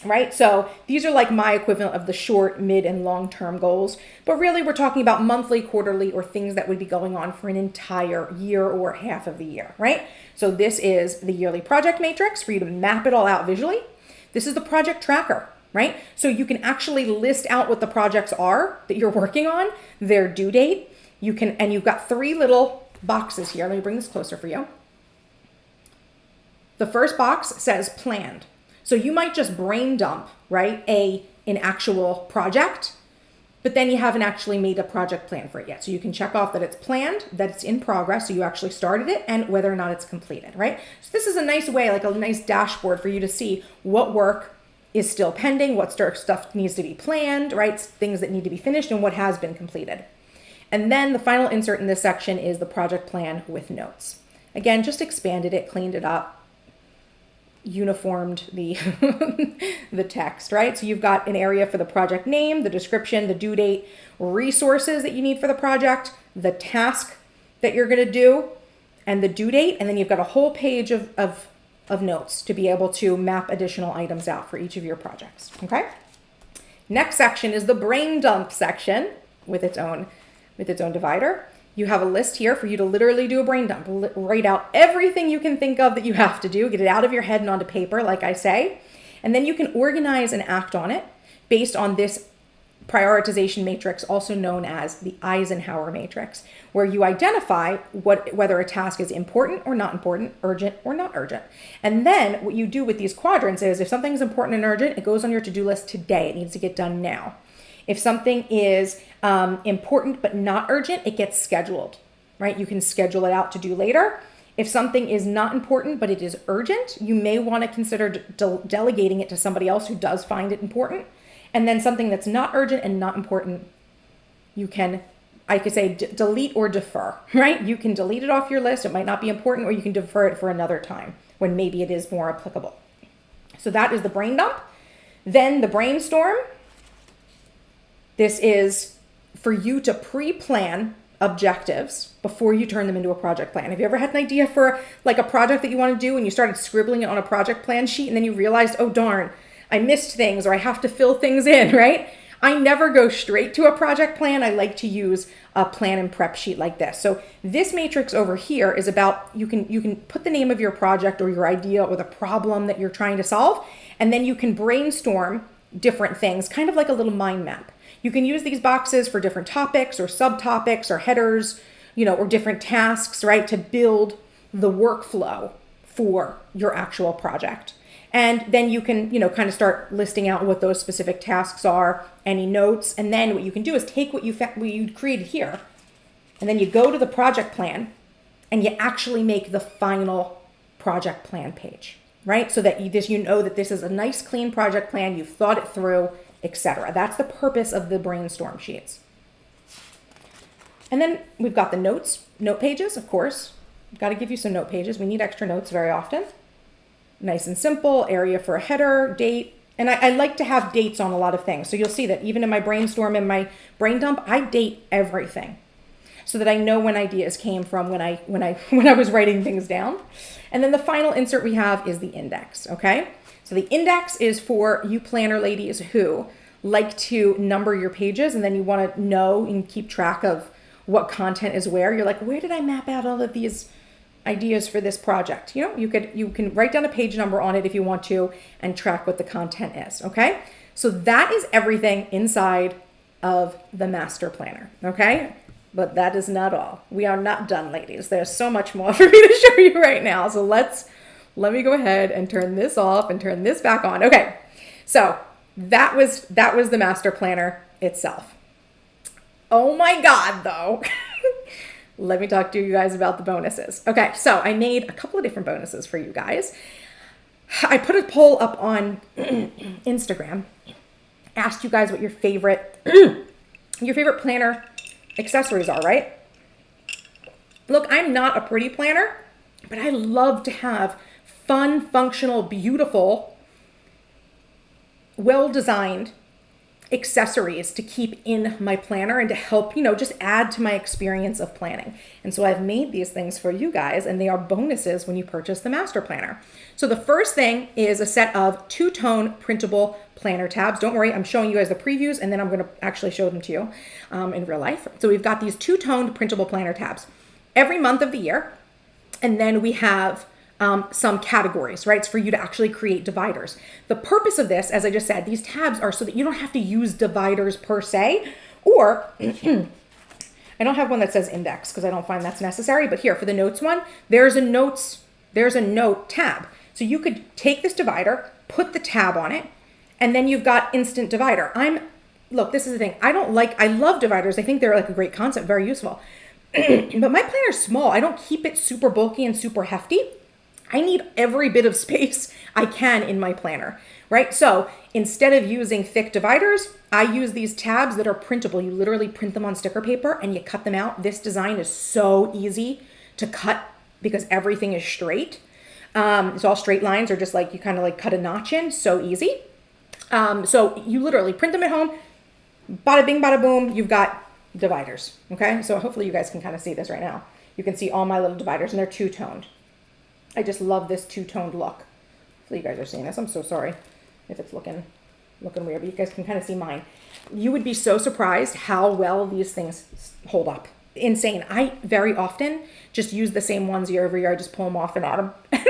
right? So these are like my equivalent of the short, mid, and long-term goals. But really, we're talking about monthly, quarterly, or things that would be going on for an entire year or half of the year, right? So this is the yearly project matrix for you to map it all out visually. This is the project tracker, right? So you can actually list out what the projects are that you're working on, their due date. And you've got 3 little boxes here. Let me bring this closer for you. The first box says planned. So you might just brain dump, right? An actual project, but then you haven't actually made a project plan for it yet. So you can check off that it's planned, that it's in progress, so you actually started it, and whether or not it's completed, right? So this is a nice way, like a nice dashboard for you to see what work is still pending, what stuff needs to be planned, right? Things that need to be finished, and what has been completed. And then the final insert in this section is the project plan with notes. Again, just expanded it, cleaned it up, uniformed the the text, right? So you've got an area for the project name, the description, the due date, resources that you need for the project, the task that you're going to do, and the due date. And then you've got a whole page of notes to be able to map additional items out for each of your projects. Okay. Next section is the brain dump section with its own divider. You have a list here for you to literally do a brain dump. Write out everything you can think of that you have to do. Get it out of your head and onto paper, like I say. And then you can organize and act on it based on this prioritization matrix, also known as the Eisenhower matrix, where you identify whether a task is important or not important, urgent or not urgent. And then what you do with these quadrants is if something's important and urgent, it goes on your to-do list today. It needs to get done now. If something is important but not urgent, it gets scheduled, right? You can schedule it out to do later. If something is not important but it is urgent, you may want to consider delegating it to somebody else who does find it important. And then something that's not urgent and not important, I could say delete or defer, right? You can delete it off your list. It might not be important, or you can defer it for another time when maybe it is more applicable. So that is the brain dump. Then the brainstorm. This is for you to pre-plan objectives before you turn them into a project plan. Have you ever had an idea for like a project that you want to do and you started scribbling it on a project plan sheet and then you realized, oh darn, I missed things or I have to fill things in, right? I never go straight to a project plan. I like to use a plan and prep sheet like this. So this matrix over here is about, you can put the name of your project or your idea or the problem that you're trying to solve, and then you can brainstorm different things, kind of like a little mind map. You can use these boxes for different topics or subtopics or headers, or different tasks, right, to build the workflow for your actual project. And then you can, kind of start listing out what those specific tasks are, any notes. And then what you can do is take what you created here, and then you go to the project plan and you actually make the final project plan page, right? So that you know that this is a nice, clean project plan. You've thought it through, etc. That's the purpose of the brainstorm sheets. And then we've got the note pages, of course. Got to give you some note pages. We need extra notes very often. Nice and simple, area for a header, date. And I like to have dates on a lot of things. So you'll see that even in my brainstorm and my brain dump, I date everything so that I know when ideas came from when I was writing things down. And then the final insert we have is the index, okay? So the index is for you planner ladies who like to number your pages, and then you want to know and keep track of what content is where. You're like, where did I map out all of these ideas for this project? You can write down a page number on it if you want to and track what the content is, okay? So that is everything inside of the master planner, okay? But that is not all. We are not done, ladies. There's so much more for me to show you right now. So let me go ahead and turn this off and turn this back on. Okay, so that was the master planner itself. Oh my God, though. Let me talk to you guys about the bonuses. Okay, so I made a couple of different bonuses for you guys. I put a poll up on Instagram, asked you guys what your favorite planner accessories are, right? Look, I'm not a pretty planner, but I love to have fun, functional, beautiful, well-designed accessories to keep in my planner and to help, just add to my experience of planning. And so I've made these things for you guys, and they are bonuses when you purchase the Master Planner. So the first thing is a set of two-tone printable planner tabs. Don't worry, I'm showing you guys the previews, and then I'm going to actually show them to you in real life. So we've got these two-toned printable planner tabs every month of the year. And then we have some categories, right? It's for you to actually create dividers. The purpose of this, as I just said, these tabs are so that you don't have to use dividers per se, or I don't have one that says index because I don't find that's necessary, but here for the notes one, there's a note tab. So you could take this divider, put the tab on it, and then you've got instant divider. Look, this is the thing. I love dividers. I think they're like a great concept, very useful. But my planner's small. I don't keep it super bulky and super hefty. I need every bit of space I can in my planner, right? So instead of using thick dividers, I use these tabs that are printable. You literally print them on sticker paper and you cut them out. This design is so easy to cut because everything is straight. It's all straight lines, or just like you kind of like cut a notch in, so easy. So you literally print them at home, bada bing, bada boom, you've got dividers, okay? So hopefully you guys can kind of see this right now. You can see all my little dividers, and they're two-toned. I just love this two-toned look. Hopefully you guys are seeing this. I'm so sorry if it's looking weird, but you guys can kind of see mine. You would be so surprised how well these things hold up. Insane. I very often just use the same ones year over year. I just pull them off and add them and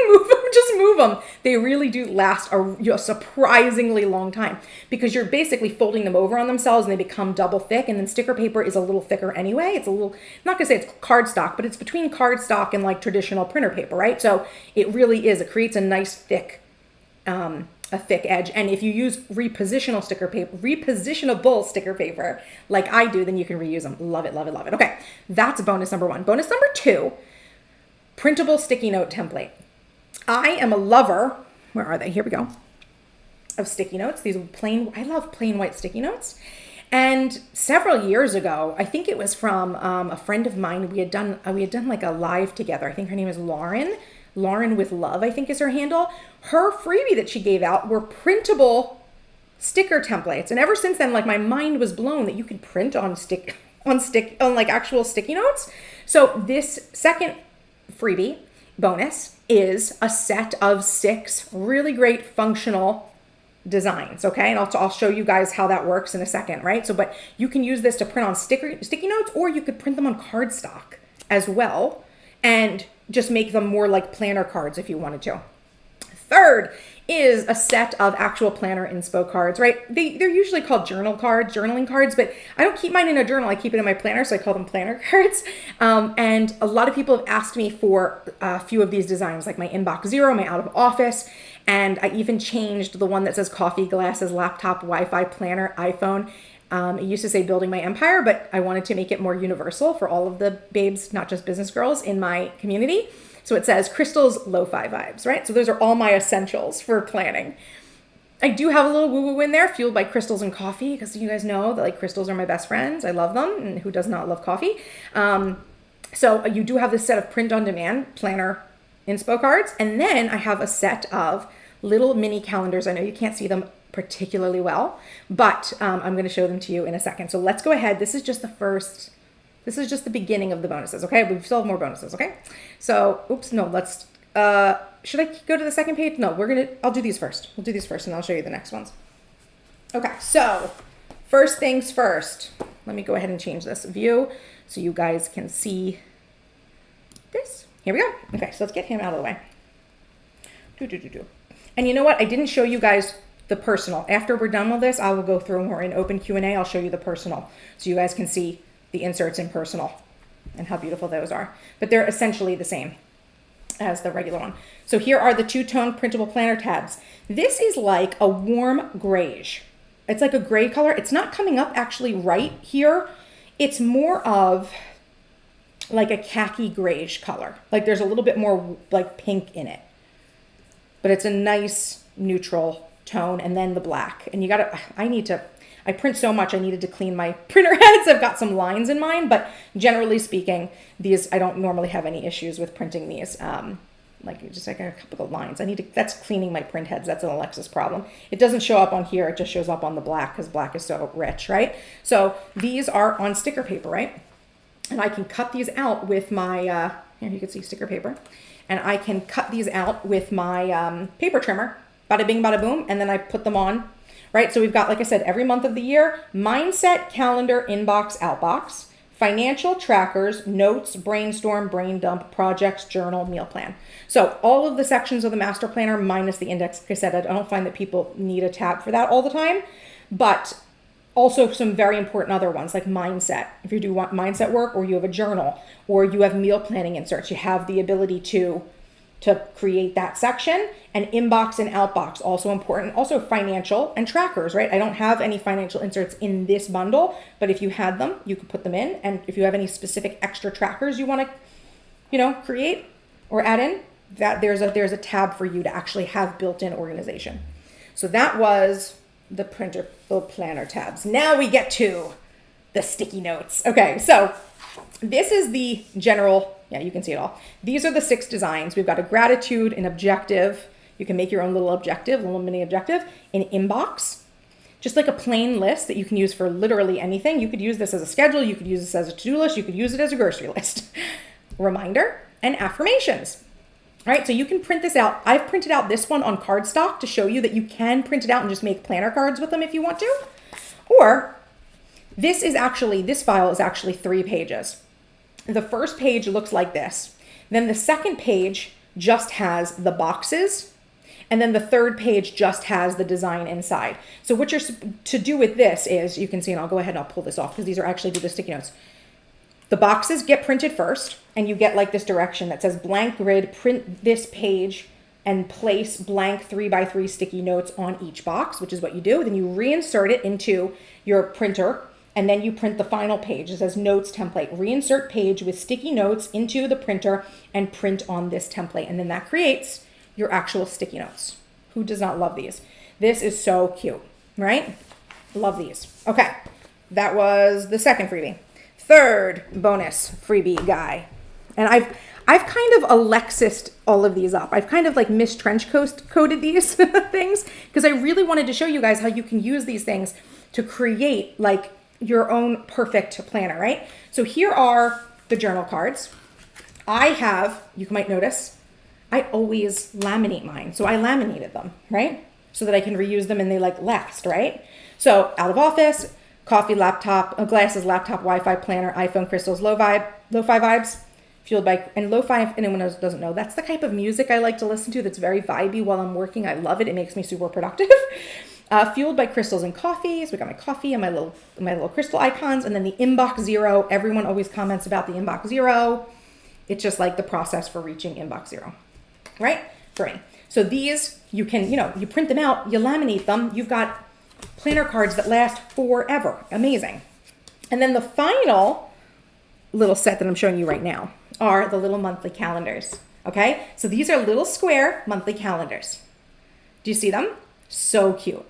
move them. They really do last a surprisingly long time because you're basically folding them over on themselves and they become double thick. And then sticker paper is a little thicker anyway. It's a little, I'm not gonna say it's cardstock, but it's between cardstock and like traditional printer paper, right? So it really is, it creates a nice thick, a thick edge. And if you use repositionable sticker paper like I do, then you can reuse them. Love it, love it, love it. Okay, that's bonus number one. Bonus number two, printable sticky note template. I am a lover, where are they? Here we go, of sticky notes. I love plain white sticky notes. And several years ago, I think it was from a friend of mine, we had done like a live together. I think her name is Lauren with Love, I think is her handle. Her freebie that she gave out were printable sticker templates. And ever since then, like my mind was blown that you could print on like actual sticky notes. So this second freebie bonus is a set of 6 really great functional designs, okay? And I'll show you guys how that works in a second, right? So, but you can use this to print on sticky notes, or you could print them on cardstock as well and just make them more like planner cards if you wanted to. Third is a set of actual planner inspo cards, right? They're usually called journaling cards, but I don't keep mine in a journal. I keep it in my planner, so I call them planner cards. And a lot of people have asked me for a few of these designs, like my Inbox Zero, my Out of Office, and I even changed the one that says coffee, glasses, laptop, Wi-Fi, planner, iPhone. It used to say building my empire, but I wanted to make it more universal for all of the babes, not just business girls in my community. So it says crystals, lo-fi vibes, right? So those are all my essentials for planning. I do have a little woo-woo in there, fueled by crystals and coffee, because you guys know that like crystals are my best friends. I love them, and who does not love coffee? So you do have this set of print-on-demand planner inspo cards, and then I have a set of little mini calendars. I know you can't see them particularly well, but I'm going to show them to you in a second. So let's go ahead. This is just the beginning of the bonuses, okay? We still have more bonuses, okay? So, let's, should I go to the second page? No, I'll do these first. We'll do these first and I'll show you the next ones. Okay, so first things first. Let me go ahead and change this view so you guys can see this. Here we go. Okay, so let's get him out of the way. And you know what? I didn't show you guys the personal. After we're done with this, I will go through and we're in open Q&A. I'll show you the personal so you guys can see the inserts in personal and how beautiful those are. But they're essentially the same as the regular one. So here are the two-tone printable planner tabs. This is like a warm grayish. It's like a gray color. It's not coming up actually right here. It's more of like a khaki grayish color. Like there's a little bit more like pink in it. But it's a nice neutral tone, and then the black. And I print so much I needed to clean my printer heads. I've got some lines in mine, but generally speaking, these, I don't normally have any issues with printing these. Like just like a couple of lines. That's cleaning my print heads. That's an Alexis problem. It doesn't show up on here. It just shows up on the black because black is so rich, right? So these are on sticker paper, right? And I can cut these out with my, here you can see sticker paper. And I can cut these out with my paper trimmer. Bada bing, bada boom. And then I put them on, right? So we've got, like I said, every month of the year, mindset, calendar, inbox, outbox, financial, trackers, notes, brainstorm, brain dump, projects, journal, meal plan. So all of the sections of the master planner minus the index. Like I said, I don't find that people need a tab for that all the time, but also some very important other ones like mindset. If you do want mindset work, or you have a journal, or you have meal planning inserts, you have the ability to create that section. And inbox and outbox, also important. Also financial and trackers, right? I don't have any financial inserts in this bundle, but if you had them, you could put them in. And if you have any specific extra trackers you want to, create or add in, that there's a tab for you to actually have built-in organization. So that was the Printable planner tabs. Now we get to the sticky notes. Okay, so this is the general, yeah, you can see it all. These are the 6 designs. We've got a gratitude, an objective. You can make your own little objective, little mini objective, an inbox, just like a plain list that you can use for literally anything. You could use this as a schedule. You could use this as a to-do list. You could use it as a grocery list. Reminder and affirmations. All right, so you can print this out. I've printed out this one on cardstock to show you that you can print it out and just make planner cards with them if you want to. Or this file is actually 3 pages. The first page looks like this. Then the second page just has the boxes. And then the third page just has the design inside. So what you're to do with this is, you can see, and I'll go ahead and I'll pull this off because these are actually the sticky notes. The boxes get printed first, and you get like this direction that says blank grid, print this page, and place blank 3x3 sticky notes on each box, which is what you do. Then you reinsert it into your printer, and then you print the final page. It says notes template. Reinsert page with sticky notes into the printer and print on this template. And then that creates your actual sticky notes. Who does not love these? This is so cute, right? Love these. Okay, that was the second freebie. Third bonus freebie guy. And I've kind of Alexis'd all of these up. I've kind of like trench coded these things because I really wanted to show you guys how you can use these things to create like your own perfect planner, right? So here are the journal cards. I have, you might notice, I always laminate mine. So I laminated them, right? So that I can reuse them and they like last, right? So out of office, coffee, laptop, glasses, laptop, Wi-Fi, planner, iPhone, crystals, lo-fi vibes, fueled by, and lo-fi, if anyone doesn't know, that's the type of music I like to listen to that's very vibey while I'm working. I love it. It makes me super productive. Fueled by crystals and coffees. We got my coffee and my little crystal icons. And then the inbox 0. Everyone always comments about the inbox 0. It's just like the process for reaching inbox 0, right? For me. So these, you can, you print them out, you laminate them. You've got planner cards that last forever. Amazing. And then the final little set that I'm showing you right now are the little monthly calendars. Okay. So these are little square monthly calendars. Do you see them? So cute.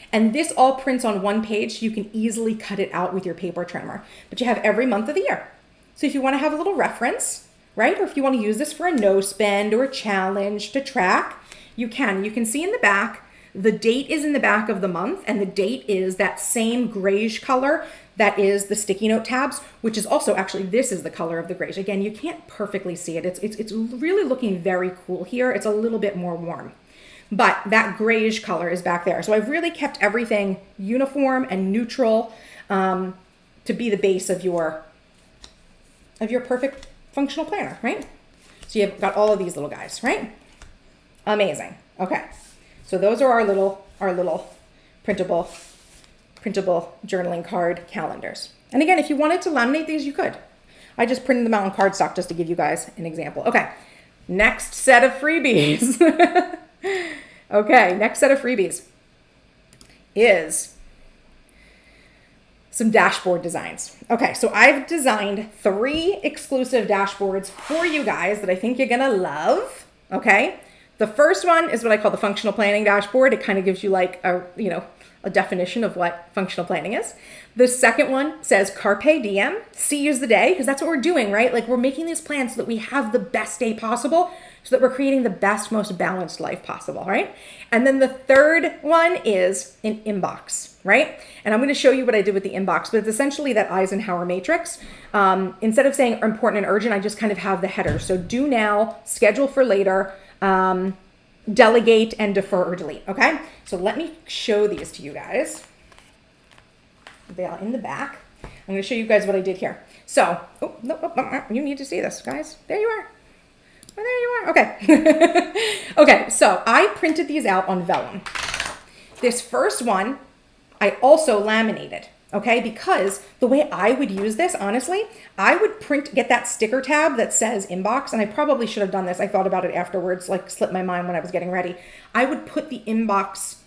And this all prints on one page. So you can easily cut it out with your paper trimmer, but you have every month of the year. So if you want to have a little reference, right? Or if you want to use this for a no spend or a challenge to track, you can. You can see in the back, the date is in the back of the month, and the date is that same grayish color that is the sticky note tabs, which is also actually, this is the color of the grayish. Again, you can't perfectly see it. It's really looking very cool here. It's a little bit more warm, but that grayish color is back there. So I've really kept everything uniform and neutral to be the base of your perfect functional planner, right? So you've got all of these little guys, right? Amazing. Okay. So those are our little printable journaling card calendars. And again, if you wanted to laminate these, you could. I just printed them out on cardstock just to give you guys an example. Okay, next set of freebies. Okay, next set of freebies is some dashboard designs. Okay, so I've designed 3 exclusive dashboards for you guys that I think you're gonna love, okay? The first one is what I call the functional planning dashboard. It kind of gives you like a a definition of what functional planning is. The second one says Carpe Diem, seize the day, because that's what we're doing, right? Like we're making these plans so that we have the best day possible, so that we're creating the best, most balanced life possible, right? And then the third one is an inbox, right? And I'm going to show you what I did with the inbox, but it's essentially that Eisenhower matrix. Instead of saying important and urgent, I just kind of have the header. So do now, schedule for later, delegate, and defer or delete, okay? So let me show these to you guys. They are in the back. I'm going to show you guys what I did here. So, oh, no, you need to see this, guys. There you are. Oh, there you are. Okay. Okay, so I printed these out on vellum. This first one, I also laminated, okay? Because the way I would use this, honestly, I would get that sticker tab that says inbox, and I probably should have done this. I thought about it afterwards, like slipped my mind when I was getting ready. I would put the inbox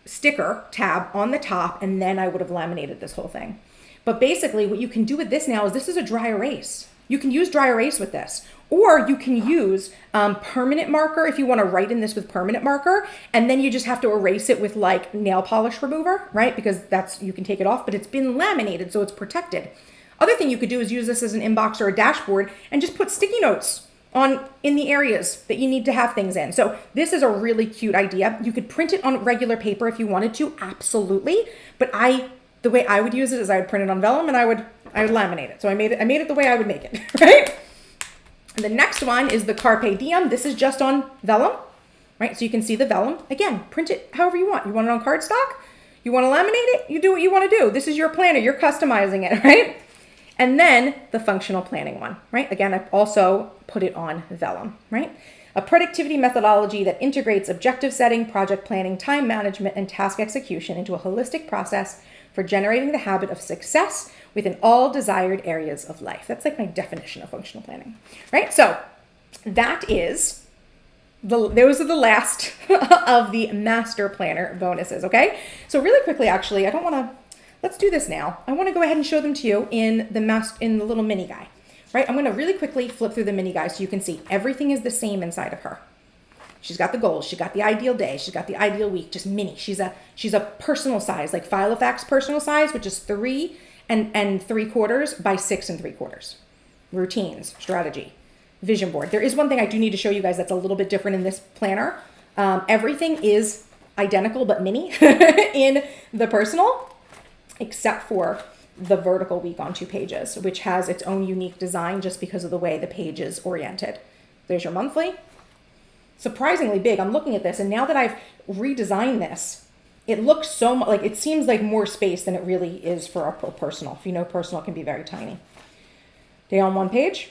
sticker tab on the top, and then I would have laminated this whole thing. But basically what you can do with this now is this is a dry erase. You can use dry erase with this, or you can use permanent marker if you want to write in this with permanent marker, and then you just have to erase it with like nail polish remover, right? Because you can take it off, but it's been laminated, so it's protected. Other thing you could do is use this as an inbox or a dashboard and just put sticky notes in the areas that you need to have things in. So this is a really cute idea. You could print it on regular paper if you wanted to, absolutely. But the way I would use it is I would print it on vellum and I would laminate it. So I made it the way I would make it, right? And the next one is the Carpe Diem. This is just on vellum, right? So you can see the vellum. Again, print it however you want. You want it on cardstock? You want to laminate it? You do what you want to do. This is your planner. You're customizing it, right? And then the functional planning one, right? Again, I've also put it on vellum, right? A productivity methodology that integrates objective setting, project planning, time management, and task execution into a holistic process for generating the habit of success within all desired areas of life. That's like my definition of functional planning, right? So those are the last of the master planner bonuses, okay? So really quickly, actually, let's do this now. I want to go ahead and show them to you in the little mini guy, right? I'm going to really quickly flip through the mini guy so you can see everything is the same inside of her. She's got the goals. She got the ideal day. She's got the ideal week, just mini. She's a personal size, like Filofax personal size, which is 3 3/4 by 6 3/4. Routines, strategy, vision board. There is one thing I do need to show you guys that's a little bit different in this planner. Everything is identical but mini in the personal, except for the vertical week on 2 pages, which has its own unique design just because of the way the page is oriented. There's your monthly. Surprisingly big. I'm looking at this, and now that I've redesigned this, it looks so much like, it seems like more space than it really is for a personal. If you know, personal can be very tiny. Day on 1 page.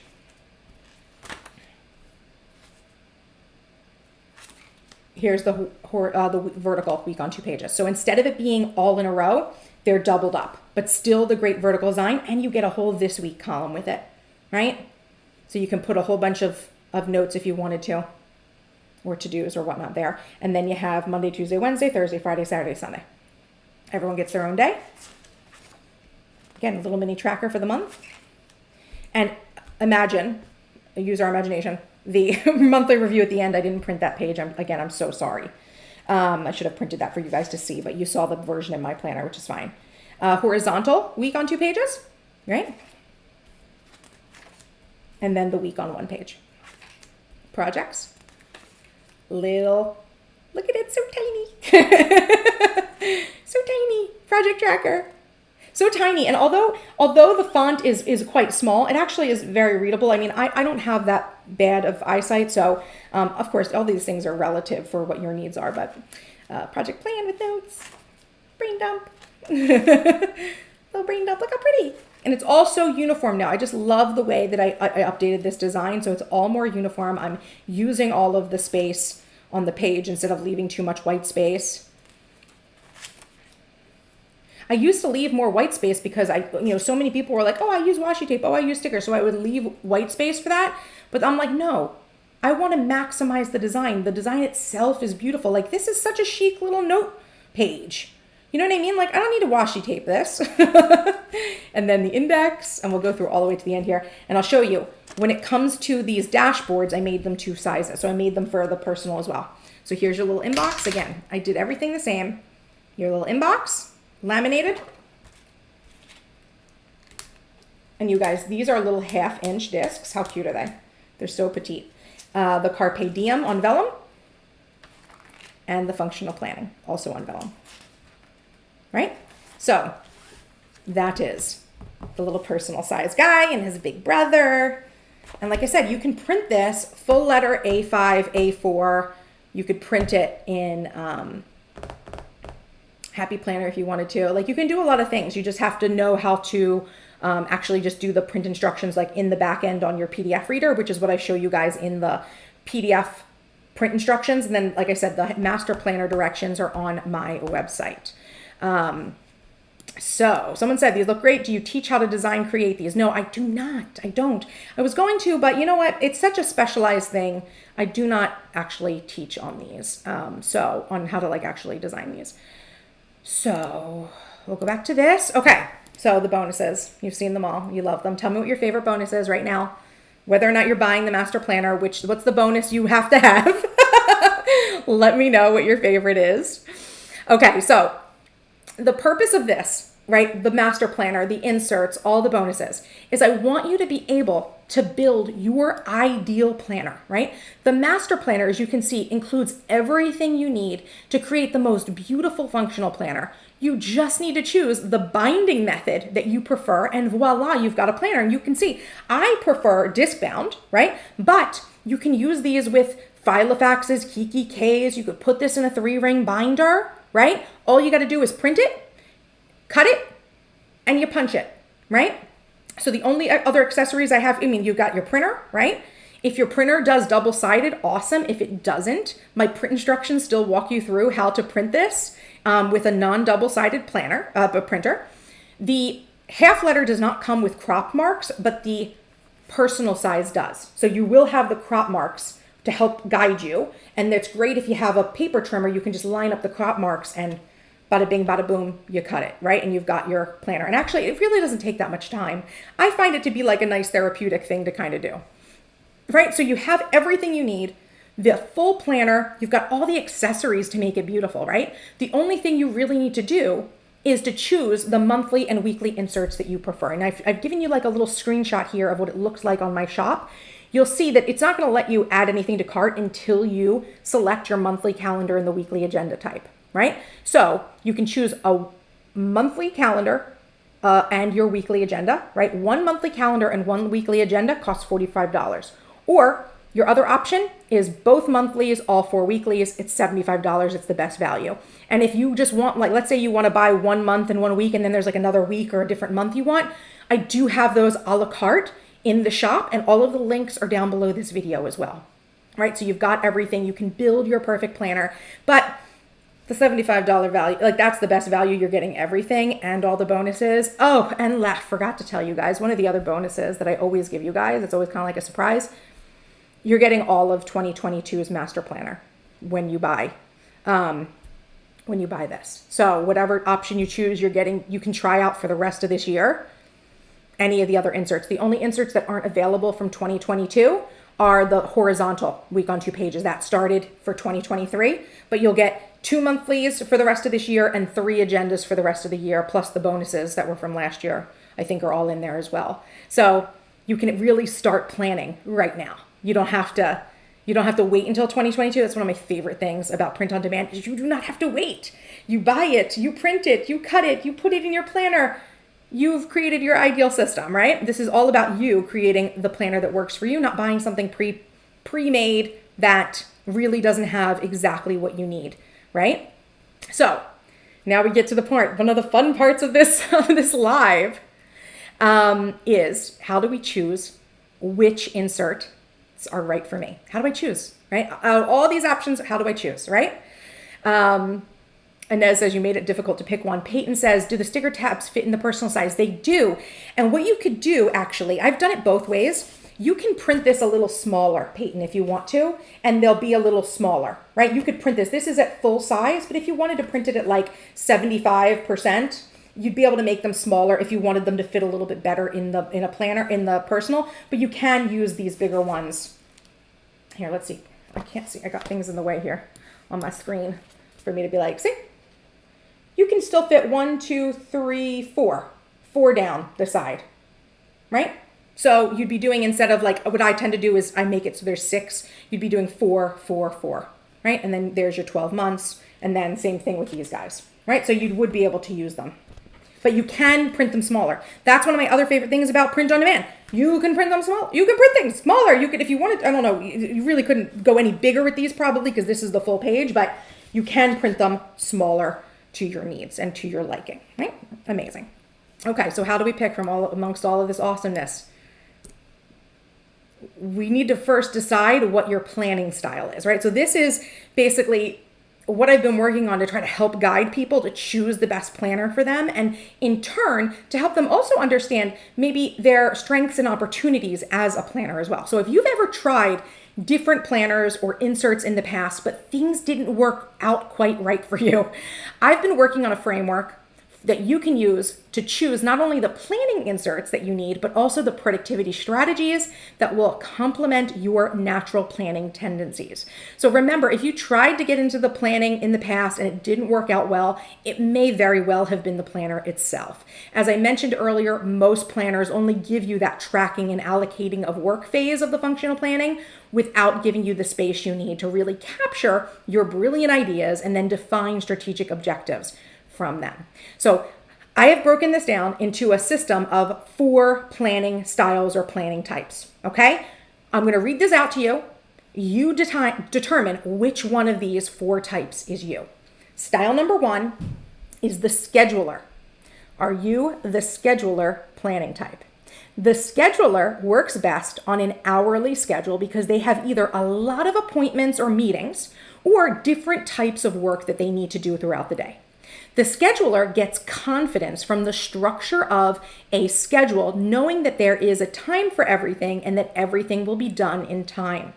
Here's the vertical week on 2 pages. So instead of it being all in a row, they're doubled up, but still the great vertical design, and you get a whole this week column with it, right? So you can put a whole bunch of notes if you wanted to, or to-dos or whatnot there. And then you have Monday, Tuesday, Wednesday, Thursday, Friday, Saturday, Sunday. Everyone gets their own day. Again, a little mini tracker for the month. And imagine, use our imagination, the monthly review at the end. I didn't print that page. I'm so sorry. I should have printed that for you guys to see, but you saw the version in my planner, which is fine. Horizontal week on 2 pages, right? And then the week on 1 page. Projects. Look at it, so tiny. So tiny. Project tracker. So tiny. And although the font is quite small, it actually is very readable. I mean, I don't have that bad of eyesight, so of course all these things are relative for what your needs are, but project plan with notes, brain dump, little brain dump, look how pretty. And it's also uniform now. I just love the way that I updated this design, so it's all more uniform. I'm using all of the space on the page instead of leaving too much white space. I used to leave more white space because so many people were like, oh, I use washi tape, oh, I use stickers, so I would leave white space for that. But I'm like, no, I want to maximize the design. The design itself is beautiful. Like, this is such a chic little note page. You know what I mean? Like, I don't need to washi tape this. And then the index, and we'll go through all the way to the end here. And I'll show you, when it comes to these dashboards, I made them 2 sizes. So I made them for the personal as well. So here's your little inbox. Again, I did everything the same. your little inbox, laminated. And you guys, these are little 1/2-inch discs. How cute are they? They're so petite. The Carpe Diem on vellum, and the functional planning also on vellum, right? So that is the little personal size guy and his big brother. And like I said, you can print this full letter A5, A4. You could print it in Happy Planner if you wanted to. Like, you can do a lot of things. You just have to know how to actually just do the print instructions like in the back end on your PDF reader, which is what I show you guys in the PDF print instructions. And then, like I said, the master planner directions are on my website. So someone said, these look great. Do you teach how to design, create these? No, I do not. I don't. I was going to, but you know what? It's such a specialized thing. I do not actually teach on these. So on how to like actually design these. So we'll go back to this. Okay. So the bonuses, you've seen them all. You love them. Tell me what your favorite bonus is right now. Whether or not you're buying the master planner, what's the bonus you have to have? Let me know what your favorite is. Okay. So the purpose of this, right, the master planner, the inserts, all the bonuses, is I want you to be able to build your ideal planner, right? The master planner, as you can see, includes everything you need to create the most beautiful functional planner. You just need to choose the binding method that you prefer, and voila, you've got a planner. And you can see, I prefer disc bound, right? But you can use these with Filofaxes, KikiKs. You could put this in a 3-ring binder, right? All you got to do is print it, cut it, and you punch it, right? So the only other accessories I have, you've got your printer, right? If your printer does double-sided, awesome. If it doesn't, my print instructions still walk you through how to print this with a non-double-sided printer. The half letter does not come with crop marks, but the personal size does. So you will have the crop marks to help guide you. And it's great if you have a paper trimmer, you can just line up the crop marks and bada bing, bada boom, you cut it, right? And you've got your planner. And actually, it really doesn't take that much time. I find it to be like a nice therapeutic thing to kind of do, right? So you have everything you need, the full planner, you've got all the accessories to make it beautiful, right? The only thing you really need to do is to choose the monthly and weekly inserts that you prefer. And I've given you like a little screenshot here of what it looks like on my shop. You'll see that it's not going to let you add anything to cart until you select your monthly calendar and the weekly agenda type, right? So you can choose a monthly calendar and your weekly agenda, right? One monthly calendar and one weekly agenda costs $45. Or your other option is both monthlies, all 4 weeklies. It's $75. It's the best value. And if you just want, like, let's say you want to buy 1 month and 1 week, and then there's like another week or a different month you want, I do have those a la carte in the shop, and all of the links are down below this video as well, right? So you've got everything. You can build your perfect planner, but the $75 value, like that's the best value. You're getting everything and all the bonuses. Oh, and forgot to tell you guys, one of the other bonuses that I always give you guys, it's always kind of like a surprise. You're getting all of 2022's master planner when you buy this. So whatever option you choose, you can try out for the rest of this year any of the other inserts. The only inserts that aren't available from 2022 are the horizontal week on 2 pages that started for 2023, but you'll get 2 monthlies for the rest of this year and 3 agendas for the rest of the year, plus the bonuses that were from last year, I think are all in there as well. So you can really start planning right now. You don't have to wait until 2022. That's one of my favorite things about print on demand is you do not have to wait. You buy it, you print it, you cut it, you put it in your planner. You've created your ideal system, right? This is all about you creating the planner that works for you, not buying something pre-made that really doesn't have exactly what you need, right? So now we get to the point. One of the fun parts of this live is how do we choose which inserts are right for me? How do I choose, right? Out of all these options, how do I choose, right? Inez says you made it difficult to pick one. Peyton says, do the sticker tabs fit in the personal size? They do. And what you could do, actually, I've done it both ways. You can print this a little smaller, Peyton, if you want to, and they'll be a little smaller, right? You could print this. This is at full size, but if you wanted to print it at like 75%, you'd be able to make them smaller if you wanted them to fit a little bit better in a planner, in the personal, but you can use these bigger ones. Here, let's see. I can't see. I got things in the way here on my screen for me to be like, see? you can still fit 1, 2, 3, 4, 4 down the side, right? So you'd be doing, instead of like, what I tend to do is I make it so there's 6, you'd be doing 4, 4, 4, right? And then there's your 12 months. And then same thing with these guys, right? So you would be able to use them. But you can print them smaller. That's one of my other favorite things about print on demand. You can print them small. You can print things smaller. You could, if you wanted, I don't know, you really couldn't go any bigger with these probably because this is the full page, but you can print them smaller to your needs and to your liking, right? Amazing. Okay, so how do we pick from amongst all of this awesomeness? We need to first decide what your planning style is, right? So this is basically what I've been working on to try to help guide people to choose the best planner for them, and in turn to help them also understand maybe their strengths and opportunities as a planner as well. So if you've ever tried different planners or inserts in the past, but things didn't work out quite right for you, I've been working on a framework that you can use to choose not only the planning inserts that you need, but also the productivity strategies that will complement your natural planning tendencies. So remember, if you tried to get into the planning in the past and it didn't work out well, it may very well have been the planner itself. As I mentioned earlier, most planners only give you that tracking and allocating of work phase of the functional planning without giving you the space you need to really capture your brilliant ideas and then define strategic objectives from them. So I have broken this down into a system of 4 planning styles or planning types, okay? I'm gonna read this out to you. You determine which one of these 4 types is you. Style number 1 is the scheduler. Are you the scheduler planning type? The scheduler works best on an hourly schedule because they have either a lot of appointments or meetings or different types of work that they need to do throughout the day. The scheduler gets confidence from the structure of a schedule, knowing that there is a time for everything and that everything will be done in time.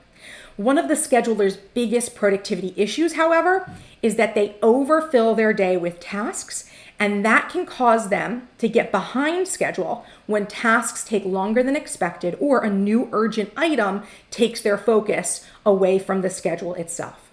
One of the scheduler's biggest productivity issues, however, is that they overfill their day with tasks, and that can cause them to get behind schedule when tasks take longer than expected or a new urgent item takes their focus away from the schedule itself.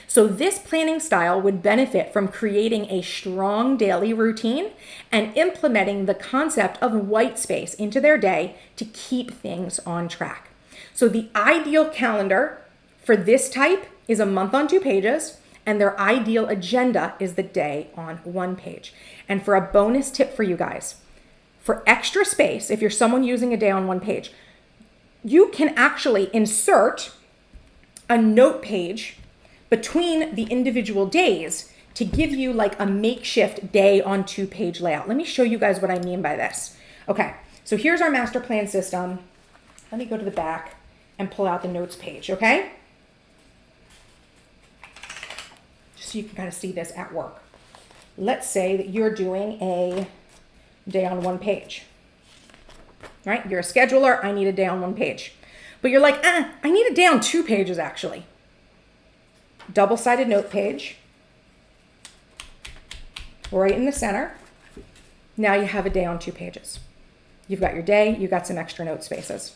So this planning style would benefit from creating a strong daily routine and implementing the concept of white space into their day to keep things on track. So the ideal calendar for this type is a month on 2 pages, and their ideal agenda is the day on 1 page. And for a bonus tip for you guys, for extra space, if you're someone using a day on 1 page, you can actually insert a note page between the individual days to give you like a makeshift day on 2 page layout. Let me show you guys what I mean by this. Okay, so here's our master plan system. Let me go to the back and pull out the notes page, okay? Just so you can kind of see this at work. Let's say that you're doing a day on 1 page, right? You're a scheduler, I need a day on 1 page. But you're like, I need a day on 2 pages actually. Double-sided note page, right in the center. Now you have a day on 2 pages. You've got your day, you've got some extra note spaces,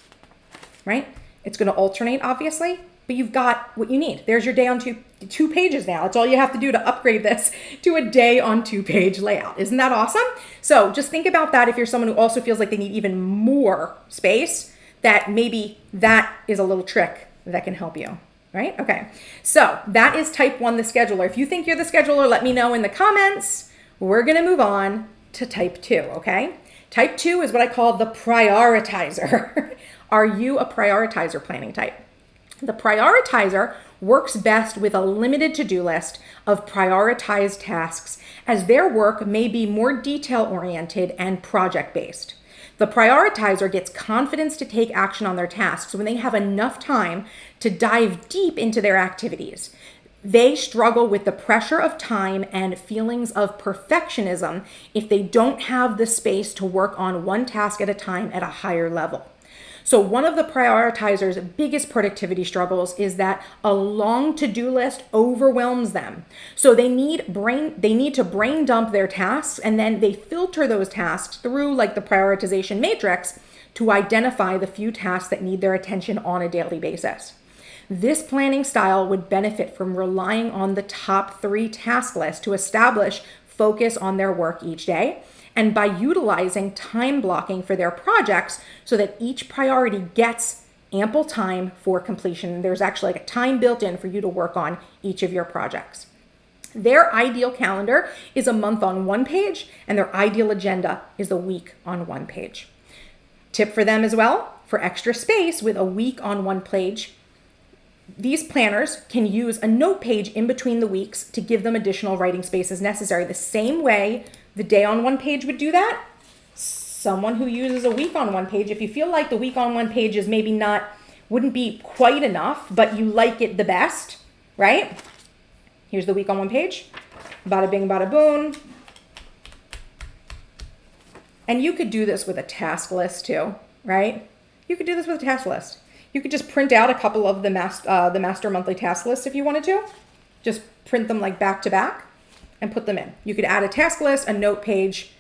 right? It's gonna alternate, obviously, but you've got what you need. There's your day on two pages now. That's all you have to do to upgrade this to a day on 2 page layout. Isn't that awesome? So just think about that if you're someone who also feels like they need even more space, that maybe that is a little trick that can help you. Right? Okay. So that is type 1, the scheduler. If you think you're the scheduler, let me know in the comments. We're going to move on to type 2. Okay. Type 2 is what I call the prioritizer. Are you a prioritizer planning type? The prioritizer works best with a limited to-do list of prioritized tasks, as their work may be more detail-oriented and project-based. The prioritizer gets confidence to take action on their tasks when they have enough time to dive deep into their activities. They struggle with the pressure of time and feelings of perfectionism if they don't have the space to work on one task at a time at a higher level. So one of the prioritizer's biggest productivity struggles is that a long to-do list overwhelms them. So they need to brain dump their tasks, and then they filter those tasks through like the prioritization matrix to identify the few tasks that need their attention on a daily basis. This planning style would benefit from relying on the top 3 task list to establish focus on their work each day, and by utilizing time blocking for their projects so that each priority gets ample time for completion. There's actually like a time built in for you to work on each of your projects. Their ideal calendar is a month on one page, and their ideal agenda is a week on one page. Tip for them as well, for extra space with a week on one page, these planners can use a note page in between the weeks to give them additional writing space as necessary. The same way the day on one page would do that, someone who uses a week on one page, if you feel like the week on one page is maybe wouldn't be quite enough, but you like it the best, right? Here's the week on one page. Bada bing, bada boom. And you could do this with a task list too, right? You could do this with a task list. You could just print out a couple of the master monthly task lists if you wanted to. Just print them like back to back and put them in. You could add a task list, a note page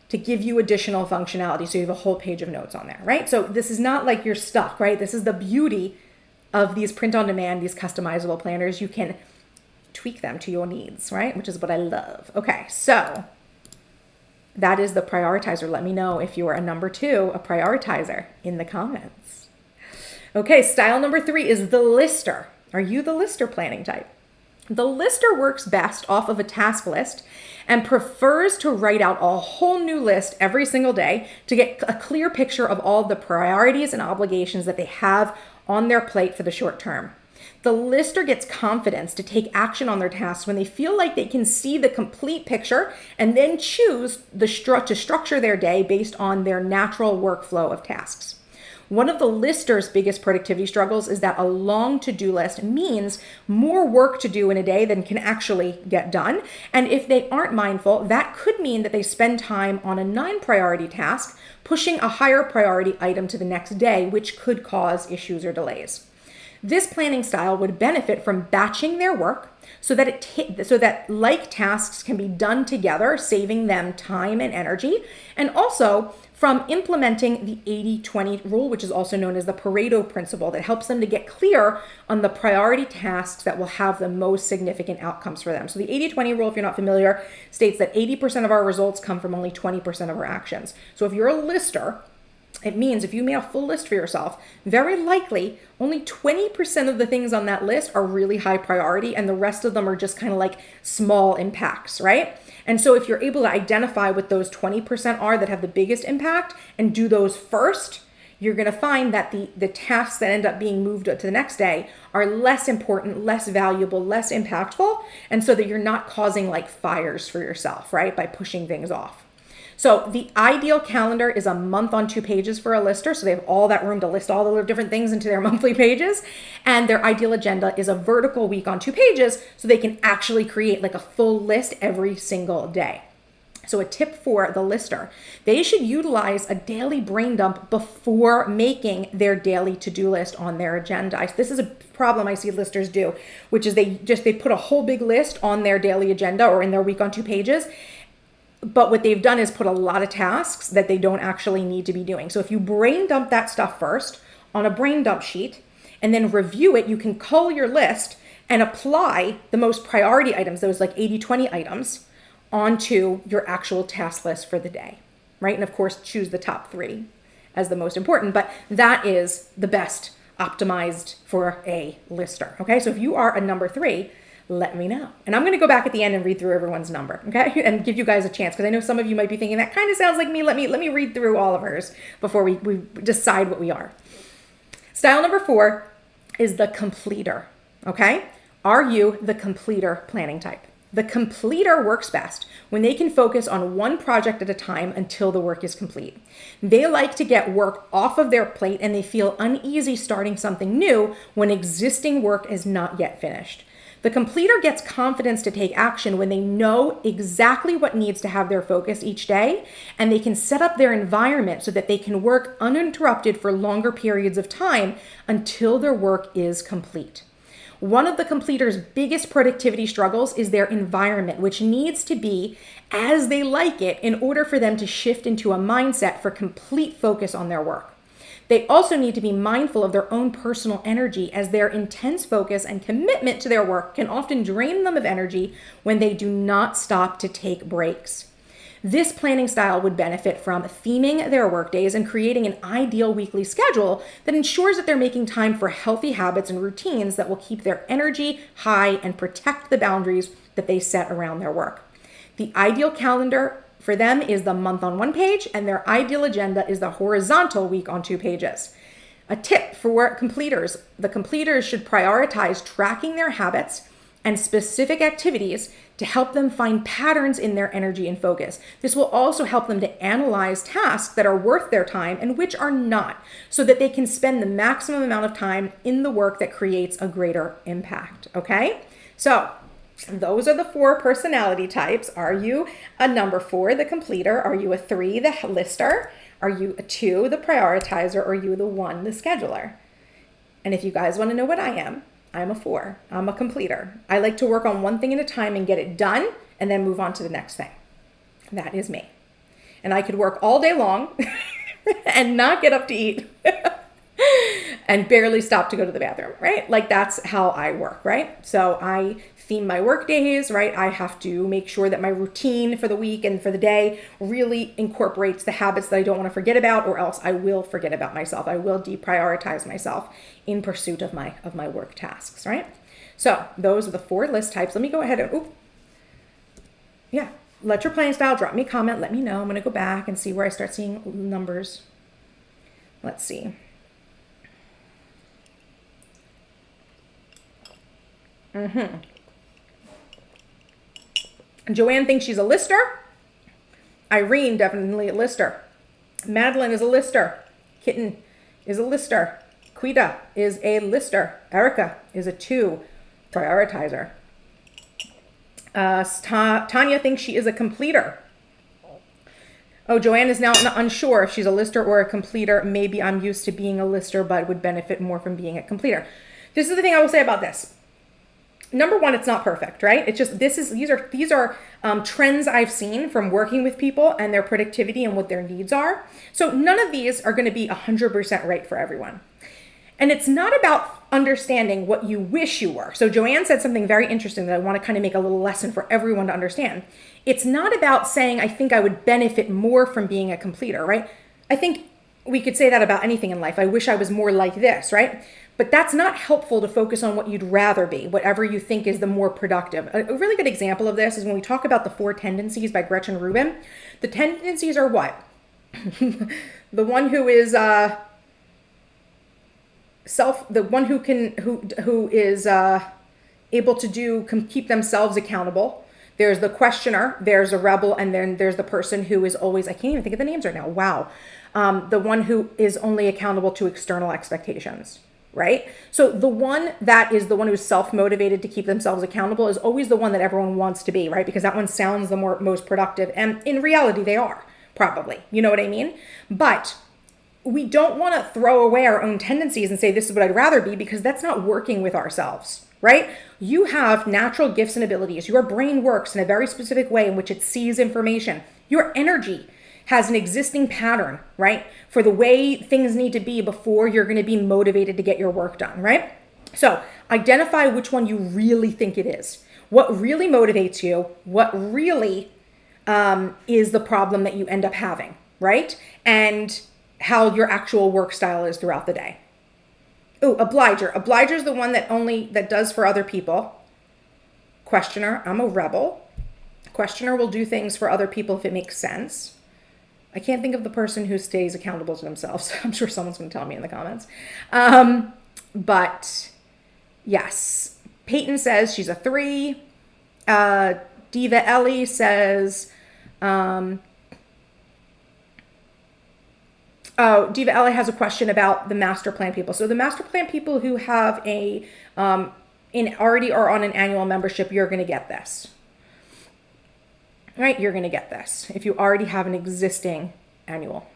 to give you additional functionality. So you have a whole page of notes on there, right? So this is not like you're stuck, right? This is the beauty of these print on demand, these customizable planners. You can tweak them to your needs, right? Which is what I love. Okay, so that is the prioritizer. Let me know if you are a number 2, a prioritizer, in the comments. Okay, style number 3 is the lister. Are you the lister planning type? The lister works best off of a task list and prefers to write out a whole new list every single day to get a clear picture of all the priorities and obligations that they have on their plate for the short term. The lister gets confidence to take action on their tasks when they feel like they can see the complete picture and then choose to structure their day based on their natural workflow of tasks. One of the lister's biggest productivity struggles is that a long to-do list means more work to do in a day than can actually get done. And if they aren't mindful, that could mean that they spend time on a non-priority task, pushing a higher priority item to the next day, which could cause issues or delays. This planning style would benefit from batching their work so that like tasks can be done together, saving them time and energy, and also from implementing the 80-20 rule, which is also known as the Pareto principle, that helps them to get clear on the priority tasks that will have the most significant outcomes for them. So the 80-20 rule, if you're not familiar, states that 80% of our results come from only 20% of our actions. So if you're a lister, it means if you made a full list for yourself, very likely only 20% of the things on that list are really high priority, and the rest of them are just kind of like small impacts, right? And so if you're able to identify what those 20% are that have the biggest impact and do those first, you're going to find that the tasks that end up being moved to the next day are less important, less valuable, less impactful, and so that you're not causing like fires for yourself, right, by pushing things off. So the ideal calendar is a month on 2 pages for a lister. So they have all that room to list all the different things into their monthly pages. And their ideal agenda is a vertical week on 2 pages so they can actually create like a full list every single day. So a tip for the lister, they should utilize a daily brain dump before making their daily to-do list on their agenda. This is a problem I see listers do, which is they put a whole big list on their daily agenda or in their week on 2 pages. But what they've done is put a lot of tasks that they don't actually need to be doing. So if you brain dump that stuff first on a brain dump sheet and then review it, you can cull your list and apply the most priority items, those like 80-20 items, onto your actual task list for the day, right? And of course, choose the top 3 as the most important, but that is the best optimized for a lister, okay? So if you are a number 3, let me know. And I'm going to go back at the end and read through everyone's number, okay? And give you guys a chance, because I know some of you might be thinking that kind of sounds like me. Let me read through all of hers before we decide what we are. Style number 4 is the completer, okay? Are you the completer planning type? The completer works best when they can focus on one project at a time until the work is complete. They like to get work off of their plate, and they feel uneasy starting something new when existing work is not yet finished. The completer gets confidence to take action when they know exactly what needs to have their focus each day, and they can set up their environment so that they can work uninterrupted for longer periods of time until their work is complete. One of the completer's biggest productivity struggles is their environment, which needs to be as they like it in order for them to shift into a mindset for complete focus on their work. They also need to be mindful of their own personal energy, as their intense focus and commitment to their work can often drain them of energy when they do not stop to take breaks. This planning style would benefit from theming their workdays and creating an ideal weekly schedule that ensures that they're making time for healthy habits and routines that will keep their energy high and protect the boundaries that they set around their work. The ideal calendar for them is the month on one page, and their ideal agenda is the horizontal week on 2 pages. A tip for completers: the completers should prioritize tracking their habits and specific activities to help them find patterns in their energy and focus. This will also help them to analyze tasks that are worth their time and which are not, so that they can spend the maximum amount of time in the work that creates a greater impact. Okay? So those are the 4 personality types. Are you a number 4, the completer? Are you a 3, the lister? Are you a 2, the prioritizer? Or are you the 1, the scheduler? And if you guys want to know what I am, I'm a 4. I'm a completer. I like to work on one thing at a time and get it done and then move on to the next thing. That is me. And I could work all day long and not get up to eat and barely stop to go to the bathroom, right? Like, that's how I work, right? So I theme my work days, right? I have to make sure that my routine for the week and for the day really incorporates the habits that I don't want to forget about, or else I will forget about myself. I will deprioritize myself in pursuit of my work tasks, right? So those are the 4 list types. Let me go ahead and, let your planning style, drop me a comment, let me know. I'm going to go back and see where I start seeing numbers. Let's see. Joanne thinks she's a lister. Irene, definitely a lister. Madeline is a lister. Kitten is a lister. Quita is a lister. Erica is a 2, prioritizer. Tanya thinks she is a completer. Oh, Joanne is now unsure if she's a lister or a completer. Maybe I'm used to being a lister, but would benefit more from being a completer. This is the thing I will say about this. Number 1, it's not perfect, right? It's just, these are trends I've seen from working with people and their productivity and what their needs are. So none of these are going to be 100% right for everyone. And it's not about understanding what you wish you were. So Joanne said something very interesting that I want to kind of make a little lesson for everyone to understand. It's not about saying, I think I would benefit more from being a completer, right? I think we could say that about anything in life. I wish I was more like this, right? But that's not helpful to focus on what you'd rather be, whatever you think is the more productive. A really good example of this is when we talk about the 4 tendencies by Gretchen Rubin. The tendencies are what? The one who is who is able to keep themselves accountable. There's the questioner, there's a rebel, and then there's the person who is always, I can't even think of the names right now. Wow. The one who is only accountable to external expectations. Right? So the one that is the one who's self-motivated to keep themselves accountable is always the one that everyone wants to be, right? Because that one sounds the most productive. And in reality, they are probably, you know what I mean? But we don't want to throw away our own tendencies and say, this is what I'd rather be, because that's not working with ourselves, right? You have natural gifts and abilities. Your brain works in a very specific way in which it sees information. Your energy has an existing pattern, right? For the way things need to be before you're going to be motivated to get your work done, right? So identify which one you really think it is. What really motivates you, what really is the problem that you end up having, right? And how your actual work style is throughout the day. Oh, obliger. Obliger is the one that does for other people. Questioner, I'm a rebel. Questioner will do things for other people if it makes sense. I can't think of the person who stays accountable to themselves. I'm sure someone's going to tell me in the comments. But yes, Peyton says she's a 3. Diva Ellie says, Diva Ellie has a question about the master plan people. So the master plan people who have already are on an annual membership, you're going to get this. Right? You're going to get this if you already have an existing annual.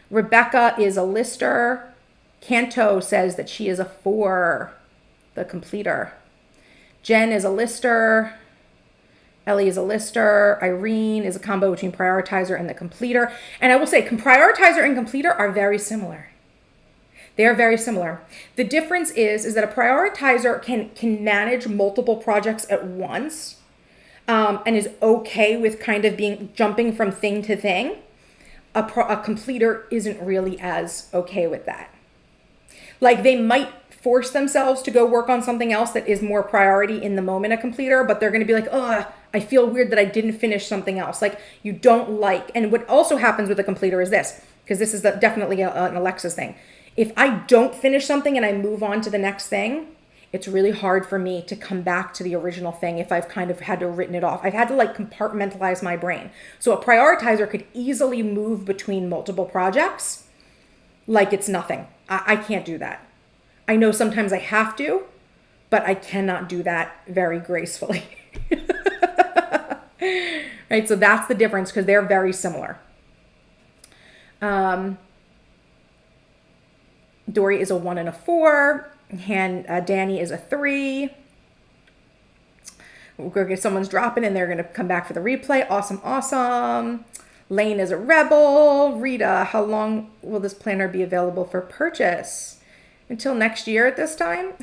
Rebecca is a lister. Canto says that she is a 4, the completer. Jen is a lister. Ellie is a lister. Irene is a combo between prioritizer and the completer. And I will say, prioritizer and completer are very similar. They are very similar. The difference is that a prioritizer can manage multiple projects at once, and is okay with kind of jumping from thing to thing. A completer isn't really as okay with that. Like, they might force themselves to go work on something else that is more priority in the moment, a completer, but they're going to be like, oh, I feel weird that I didn't finish something else. Like, you don't like, and what also happens with a completer is this, because this is definitely an Alexis thing. If I don't finish something and I move on to the next thing, it's really hard for me to come back to the original thing if I've kind of had to written it off. I've had to like compartmentalize my brain. So a prioritizer could easily move between multiple projects like it's nothing. I can't do that. I know sometimes I have to, but I cannot do that very gracefully. Right? So that's the difference, because they're very similar. Dory is a 1 and a 4. Danny is a 3. We're going to get someone's dropping and they're going to come back for the replay. Awesome. Lane is a rebel. Rita, how long will this planner be available for purchase? Until next year at this time.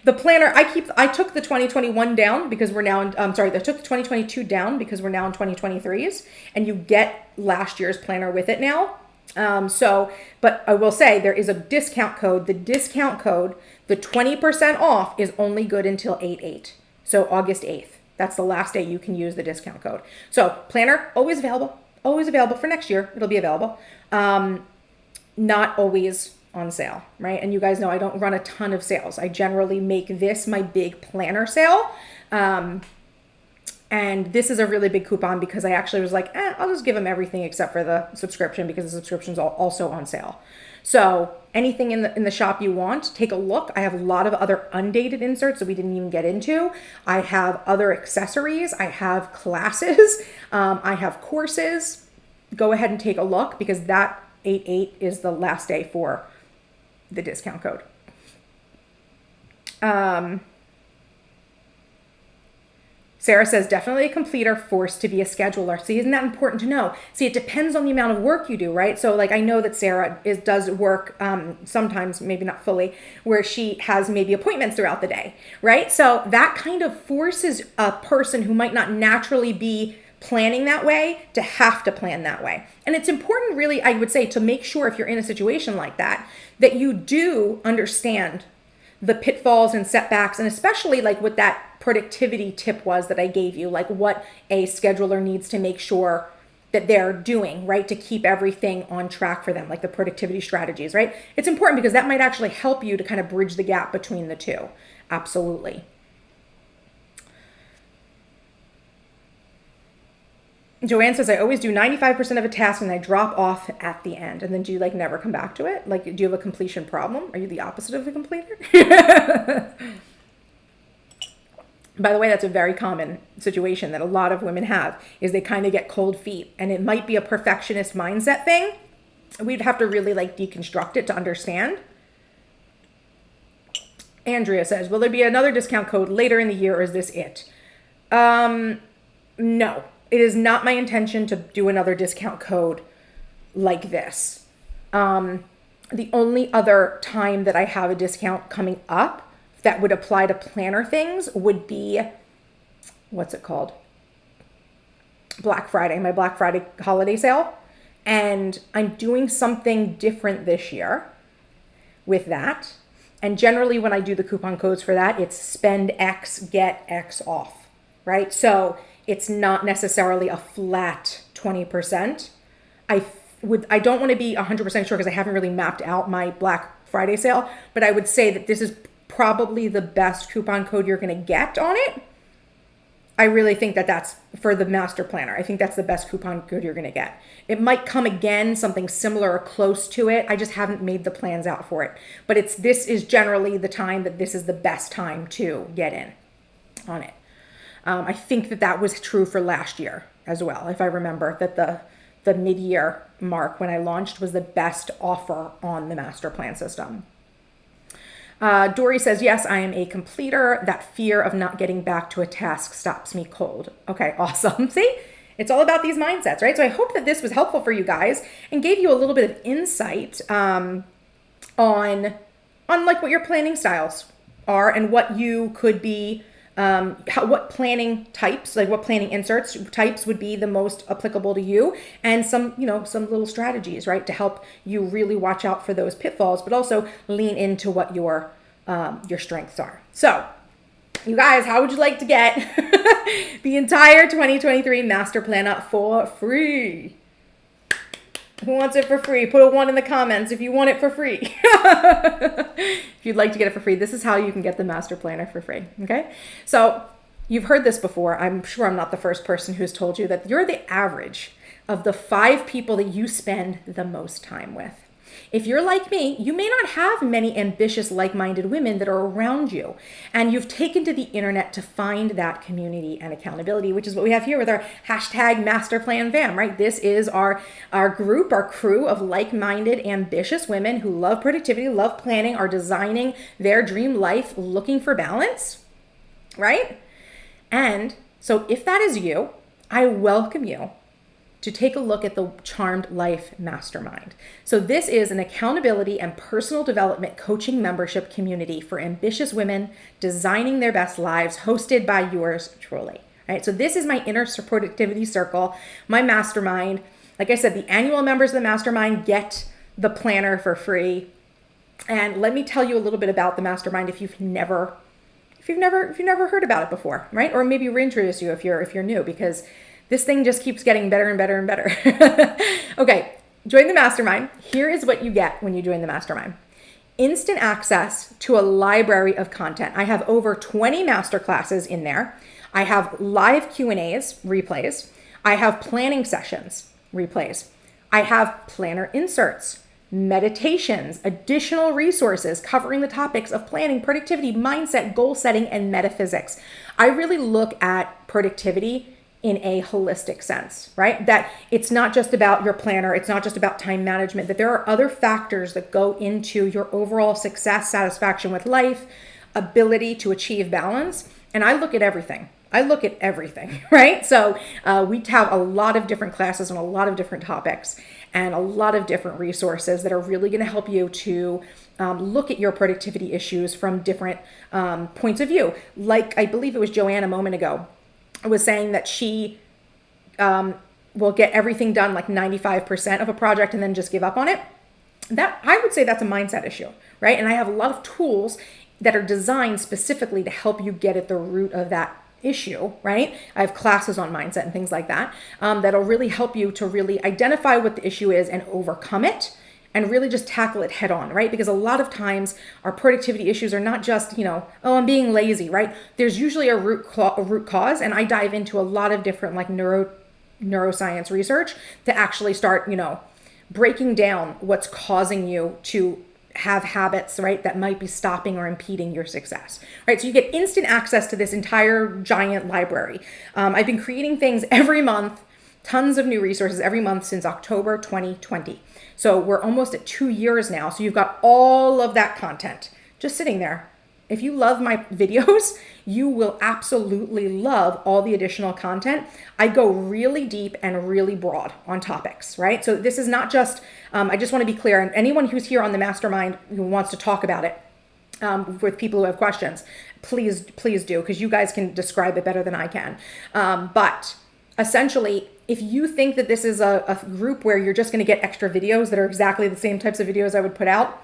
The planner, I took the 2021 down because we're now in, I took the 2022 down because we're now in 2023s, and you get last year's planner with it now. But I will say there is a discount code. The discount code, the 20% off, is only good until 8/8. So August 8th. That's the last day you can use the discount code. So planner, always available for next year. It'll be available. Not always on sale, right? And you guys know I don't run a ton of sales. I generally make this my big planner sale. And this is a really big coupon because I actually was like, I'll just give them everything except for the subscription, because the subscription's also on sale. So anything in the shop you want, take a look. I have a lot of other undated inserts that we didn't even get into. I have other accessories. I have classes. I have courses. Go ahead and take a look, because that 8/8 is the last day for the discount code. Sarah says, definitely a completer, forced to be a scheduler. See, isn't that important to know? See, it depends on the amount of work you do, right? So like, I know that Sarah does work sometimes, maybe not fully, where she has maybe appointments throughout the day, right? So that kind of forces a person who might not naturally be planning that way to have to plan that way. And it's important, really, I would say, to make sure, if you're in a situation like that, that you do understand the pitfalls and setbacks, and especially like what that productivity tip was that I gave you, like what a scheduler needs to make sure that they're doing, right, to keep everything on track for them, like the productivity strategies, right? It's important because that might actually help you to kind of bridge the gap between the two. Absolutely. Joanne says, I always do 95% of a task and I drop off at the end. And then do you like never come back to it? Like, do you have a completion problem? Are you the opposite of a completer? By the way, that's a very common situation that a lot of women have, is they kind of get cold feet, and it might be a perfectionist mindset thing. We'd have to really like deconstruct it to understand. Andrea says, will there be another discount code later in the year, or is this it? No. It is not my intention to do another discount code like this. The only other time that I have a discount coming up that would apply to planner things would be, what's it called? Black Friday, my Black Friday holiday sale. And I'm doing something different this year with that. And generally when I do the coupon codes for that, it's spend X, get X off, right? So it's not necessarily a flat 20%. I don't want to be 100% sure because I haven't really mapped out my Black Friday sale, but I would say that this is probably the best coupon code you're going to get on it. I really think that that's for the master planner. I think that's the best coupon code you're going to get. It might come again, something similar or close to it. I just haven't made the plans out for it. But this is generally the time that this is the best time to get in on it. I think that was true for last year as well. If I remember that the mid-year mark when I launched was the best offer on the master plan system. Dory says, yes, I am a completer. That fear of not getting back to a task stops me cold. Okay, awesome. See, it's all about these mindsets, right? So I hope that this was helpful for you guys and gave you a little bit of insight on like what your planning styles are and what you could be, what planning types, like what planning inserts types would be the most applicable to you, and some little strategies, right, to help you really watch out for those pitfalls, but also lean into what your strengths are. So, you guys, how would you like to get the entire 2023 Master Planner for free? Who wants it for free? Put a 1 in the comments if you want it for free. If you'd like to get it for free, this is how you can get the Master Planner for free, okay? So you've heard this before. I'm sure I'm not the first person who's told you that you're the average of the 5 people that you spend the most time with. If you're like me, you may not have many ambitious, like-minded women that are around you, and you've taken to the internet to find that community and accountability, which is what we have here with our hashtag #MasterPlanFam, right? This is our group, our crew of like-minded, ambitious women who love productivity, love planning, are designing their dream life, looking for balance, right? And so if that is you, I welcome you to take a look at the Charmed Life Mastermind. So this is an accountability and personal development coaching membership community for ambitious women designing their best lives, hosted by yours truly. All right, so this is my inner productivity circle, my mastermind. Like I said, the annual members of the mastermind get the planner for free. And let me tell you a little bit about the mastermind if you've never heard about it before, right? Or maybe reintroduce you if you're new, because this thing just keeps getting better and better and better. Okay, join the mastermind. Here is what you get when you join the mastermind. Instant access to a library of content. I have over 20 masterclasses in there. I have live Q&As, replays. I have planning sessions, replays. I have planner inserts, meditations, additional resources covering the topics of planning, productivity, mindset, goal setting, and metaphysics. I really look at productivity in a holistic sense, right? That it's not just about your planner, it's not just about time management, that there are other factors that go into your overall success, satisfaction with life, ability to achieve balance. And I look at everything. Right? So we have a lot of different classes on a lot of different topics and a lot of different resources that are really going to help you to look at your productivity issues from different points of view. Like I believe it was Joanne a moment ago was saying that she will get everything done like 95% of a project and then just give up on it. That I would say that's a mindset issue, right? And I have a lot of tools that are designed specifically to help you get at the root of that issue, right? I have classes on mindset and things like that that'll really help you to really identify what the issue is and overcome it, and really just tackle it head on, right? Because a lot of times our productivity issues are not just, oh, I'm being lazy, right? There's usually a root cause, and I dive into a lot of different like neuroscience research to actually start, breaking down what's causing you to have habits, right, that might be stopping or impeding your success, right? So you get instant access to this entire giant library. I've been creating things every month, tons of new resources every month since October 2020. So we're almost at 2 years now. So you've got all of that content just sitting there. If you love my videos, you will absolutely love all the additional content. I go really deep and really broad on topics, right? So this is not just, I just want to be clear, and anyone who's here on the mastermind who wants to talk about it with people who have questions, please do, because you guys can describe it better than I can. But essentially, if you think that this is a group where you're just going to get extra videos that are exactly the same types of videos I would put out,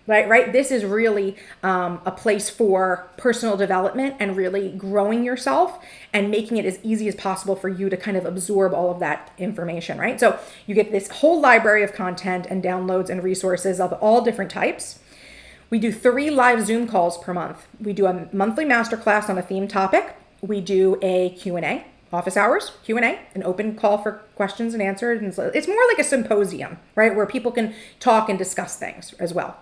right? This is really a place for personal development and really growing yourself and making it as easy as possible for you to kind of absorb all of that information, right? So you get this whole library of content and downloads and resources of all different types. We do 3 live Zoom calls per month. We do a monthly masterclass on a theme topic. We do a Q&A. Office hours, Q&A, an open call for questions and answers. And so it's more like a symposium, right, where people can talk and discuss things as well.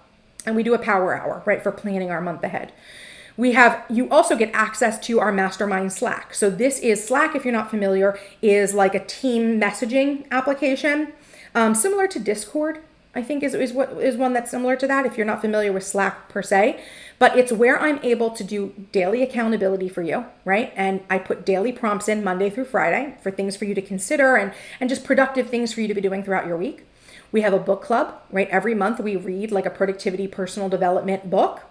And we do a power hour, right, for planning our month ahead. You also get access to our Mastermind Slack. So this is Slack, if you're not familiar, is like a team messaging application, similar to Discord, I think is one that's similar to that, if you're not familiar with Slack per se. But it's where I'm able to do daily accountability for you, right? And I put daily prompts in Monday through Friday for things for you to consider and just productive things for you to be doing throughout your week. We have a book club, right? Every month we read like a productivity, personal development book.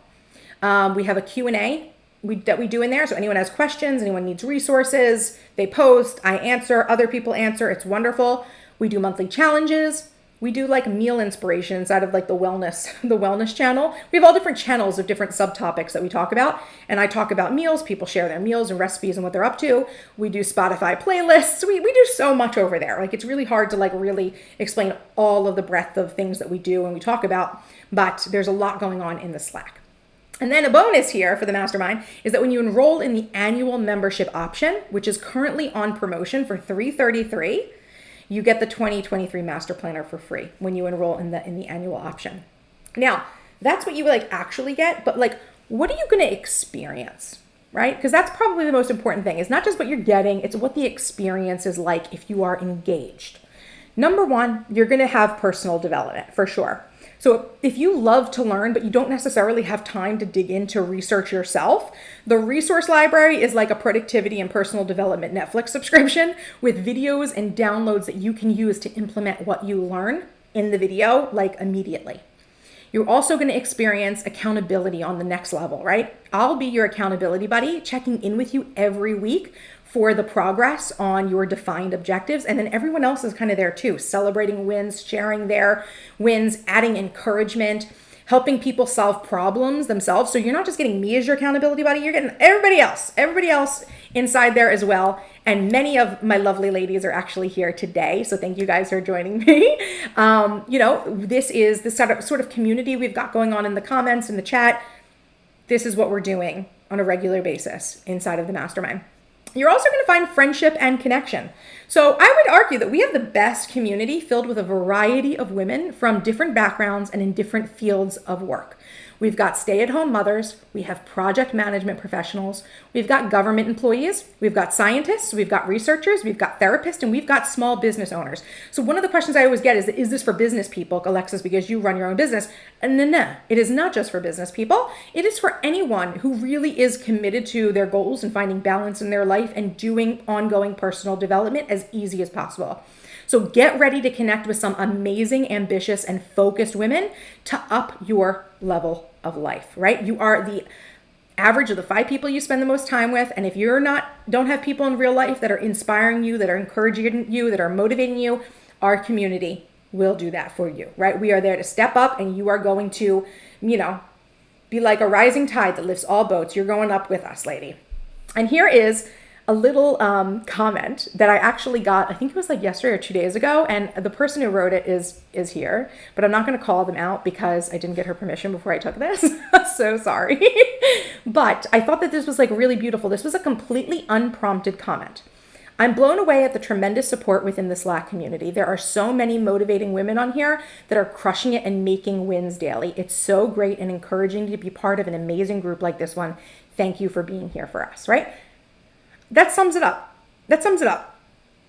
We have a Q&A that we do in there. So anyone has questions, anyone needs resources, they post, I answer, other people answer. It's wonderful. We do monthly challenges. We do like meal inspirations out of like the wellness channel. We have all different channels of different subtopics that we talk about. And I talk about meals. People share their meals and recipes and what they're up to. We do Spotify playlists. We do so much over there. Like, it's really hard to like really explain all of the breadth of things that we do and we talk about, but there's a lot going on in the Slack. And then a bonus here for the mastermind is that when you enroll in the annual membership option, which is currently on promotion for $333, you get the 2023 master planner for free when you enroll in the annual option. Now, that's what you like actually get, but like, what are you going to experience, right? Because that's probably the most important thing. It's not just what you're getting, it's what the experience is like if you are engaged. Number one, you're going to have personal development for sure. So if you love to learn, but you don't necessarily have time to dig into research yourself, the resource library is like a productivity and personal development Netflix subscription with videos and downloads that you can use to implement what you learn in the video, like immediately. You're also going to experience accountability on the next level, right? I'll be your accountability buddy, checking in with you every week for the progress on your defined objectives. And then everyone else is kind of there too, celebrating wins, sharing their wins, adding encouragement, helping people solve problems themselves. So you're not just getting me as your accountability buddy, you're getting everybody else inside there as well. And many of my lovely ladies are actually here today. So thank you guys for joining me. This is the sort of community we've got going on in the comments, in the chat. This is what we're doing on a regular basis inside of the mastermind. You're also going to find friendship and connection. So I would argue that we have the best community filled with a variety of women from different backgrounds and in different fields of work. We've got stay-at-home mothers, we have project management professionals, we've got government employees, we've got scientists, we've got researchers, we've got therapists, and we've got small business owners. So one of the questions I always get is this for business people, Alexis, because you run your own business? And no, it is not just for business people. It is for anyone who really is committed to their goals and finding balance in their life and doing ongoing personal development as easy as possible. So get ready to connect with some amazing, ambitious, and focused women to up your level of life, right? You are the average of the 5 people you spend the most time with. And if don't have people in real life that are inspiring you, that are encouraging you, that are motivating you, our community will do that for you, right? We are there to step up, and you are going to, be like a rising tide that lifts all boats. You're going up with us, lady. And here is a little comment that I actually got, I think it was like yesterday or 2 days ago, and the person who wrote it is here, but I'm not going to call them out because I didn't get her permission before I took this. So sorry. But I thought that this was like really beautiful. This was a completely unprompted comment. I'm blown away at the tremendous support within the Slack community. There are so many motivating women on here that are crushing it and making wins daily. It's so great and encouraging to be part of an amazing group like this one. Thank you for being here for us, right? That sums it up,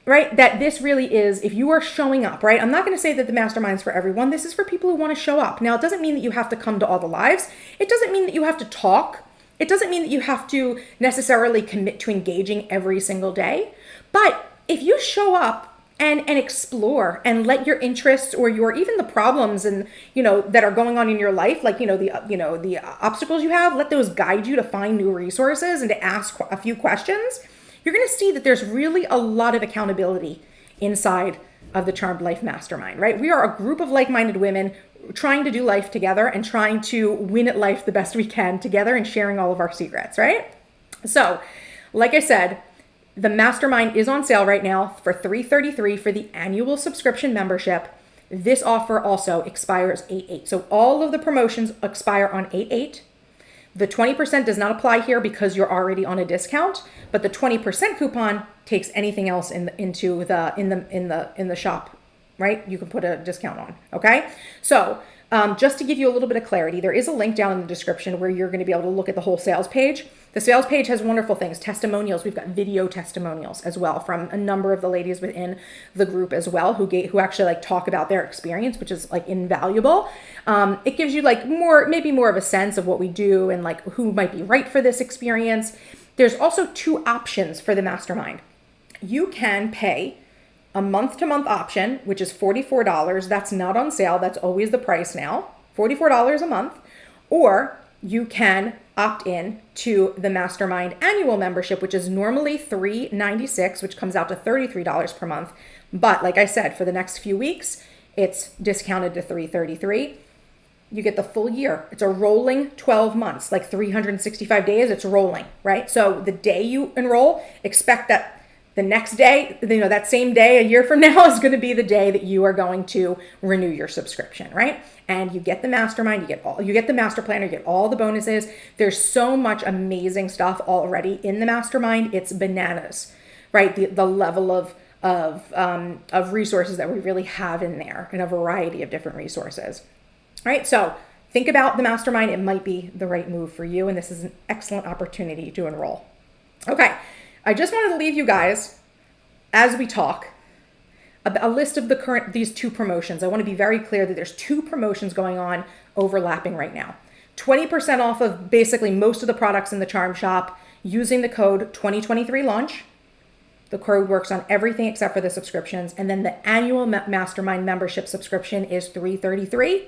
right? That this really is, if you are showing up, right? I'm not going to say that the mastermind's for everyone. This is for people who want to show up. Now, it doesn't mean that you have to come to all the lives. It doesn't mean that you have to talk. It doesn't mean that you have to necessarily commit to engaging every single day. But if you show up and explore and let your interests or even the problems and, that are going on in your life, like, the obstacles you have, let those guide you to find new resources and to ask a few questions, you're going to see that there's really a lot of accountability inside of the Charmed Life Mastermind, right? We are a group of like-minded women trying to do life together and trying to win at life the best we can together and sharing all of our secrets, right? So, like I said, the mastermind is on sale right now for $333 for the annual subscription membership. This offer also expires 8/8. So all of the promotions expire on 8/8. The 20% does not apply here because you're already on a discount, but the 20% coupon takes anything else in the shop, right? You can put a discount on, okay? So just to give you a little bit of clarity, there is a link down in the description where you're going to be able to look at the whole sales page. The sales page has wonderful things, testimonials. We've got video testimonials as well from a number of the ladies within the group as well who actually talk about their experience, which is invaluable. It gives you maybe more of a sense of what we do and who might be right for this experience. There's also 2 options for the mastermind. You can pay a month-to-month option, which is $44. That's not on sale. That's always the price now, $44 a month. Or you can opt in to the Mastermind annual membership, which is normally $396, which comes out to $33 per month. But like I said, for the next few weeks, it's discounted to $333. You get the full year. It's a rolling 12 months, like 365 days, it's rolling, right? So the day you enroll, expect that the next day, that same day a year from now is going to be the day that you are going to renew your subscription, right? And you get the mastermind, you get the master planner, you get all the bonuses. There's so much amazing stuff already in the mastermind. It's bananas, right? The level of resources that we really have in there, and a variety of different resources. All right, so think about the mastermind. It might be the right move for you, and this is an excellent opportunity to enroll. Okay, I just wanted to leave you guys, as we talk, a list of these two promotions. I want to be very clear that there's two promotions going on overlapping right now. 20% off of basically most of the products in the Charm Shop using the code 2023launch. The code works on everything except for the subscriptions. And then the annual Mastermind membership subscription is $333.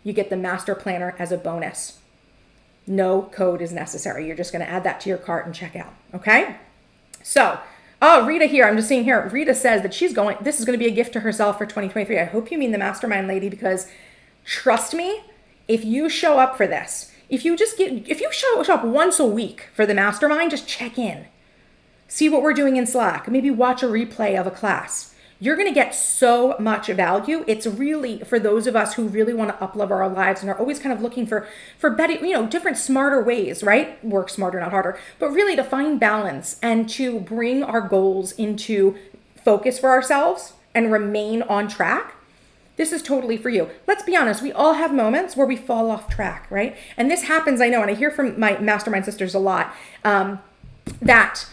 You get the master planner as a bonus. No code is necessary. You're just going to add that to your cart and check out. Okay. So, Rita here, I'm just seeing here, Rita says that this is going to be a gift to herself for 2023. I hope you mean the mastermind lady, because trust me, if you show up for this, if you show up once a week for the mastermind, just check in, see what we're doing in Slack, maybe watch a replay of a class. You're going to get so much value. It's really for those of us who really want to up-level our lives and are always kind of looking for better, different, smarter ways, right? Work smarter, not harder, but really to find balance and to bring our goals into focus for ourselves and remain on track. This is totally for you. Let's be honest. We all have moments where we fall off track, right? And this happens, I know, and I hear from my mastermind sisters a lot, that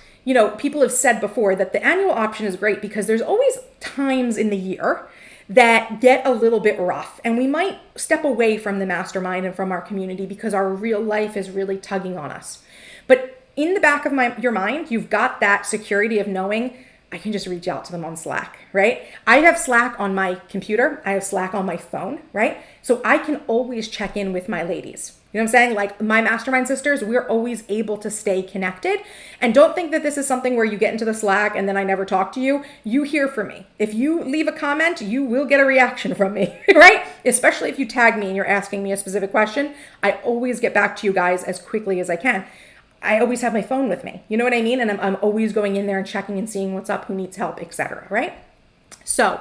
people have said before that the annual option is great because there's always times in the year that get a little bit rough, and we might step away from the mastermind and from our community because our real life is really tugging on us. But in the back of your mind, you've got that security of knowing I can just reach out to them on Slack, right? I have Slack on my computer. I have Slack on my phone, right? So I can always check in with my ladies. You know what I'm saying? Like my mastermind sisters, we're always able to stay connected. And don't think that this is something where you get into the Slack and then I never talk to you. You hear from me. If you leave a comment, you will get a reaction from me, right? Especially if you tag me and you're asking me a specific question. I always get back to you guys as quickly as I can. I always have my phone with me. You know what I mean? And I'm always going in there and checking and seeing what's up, who needs help, etc. Right? So,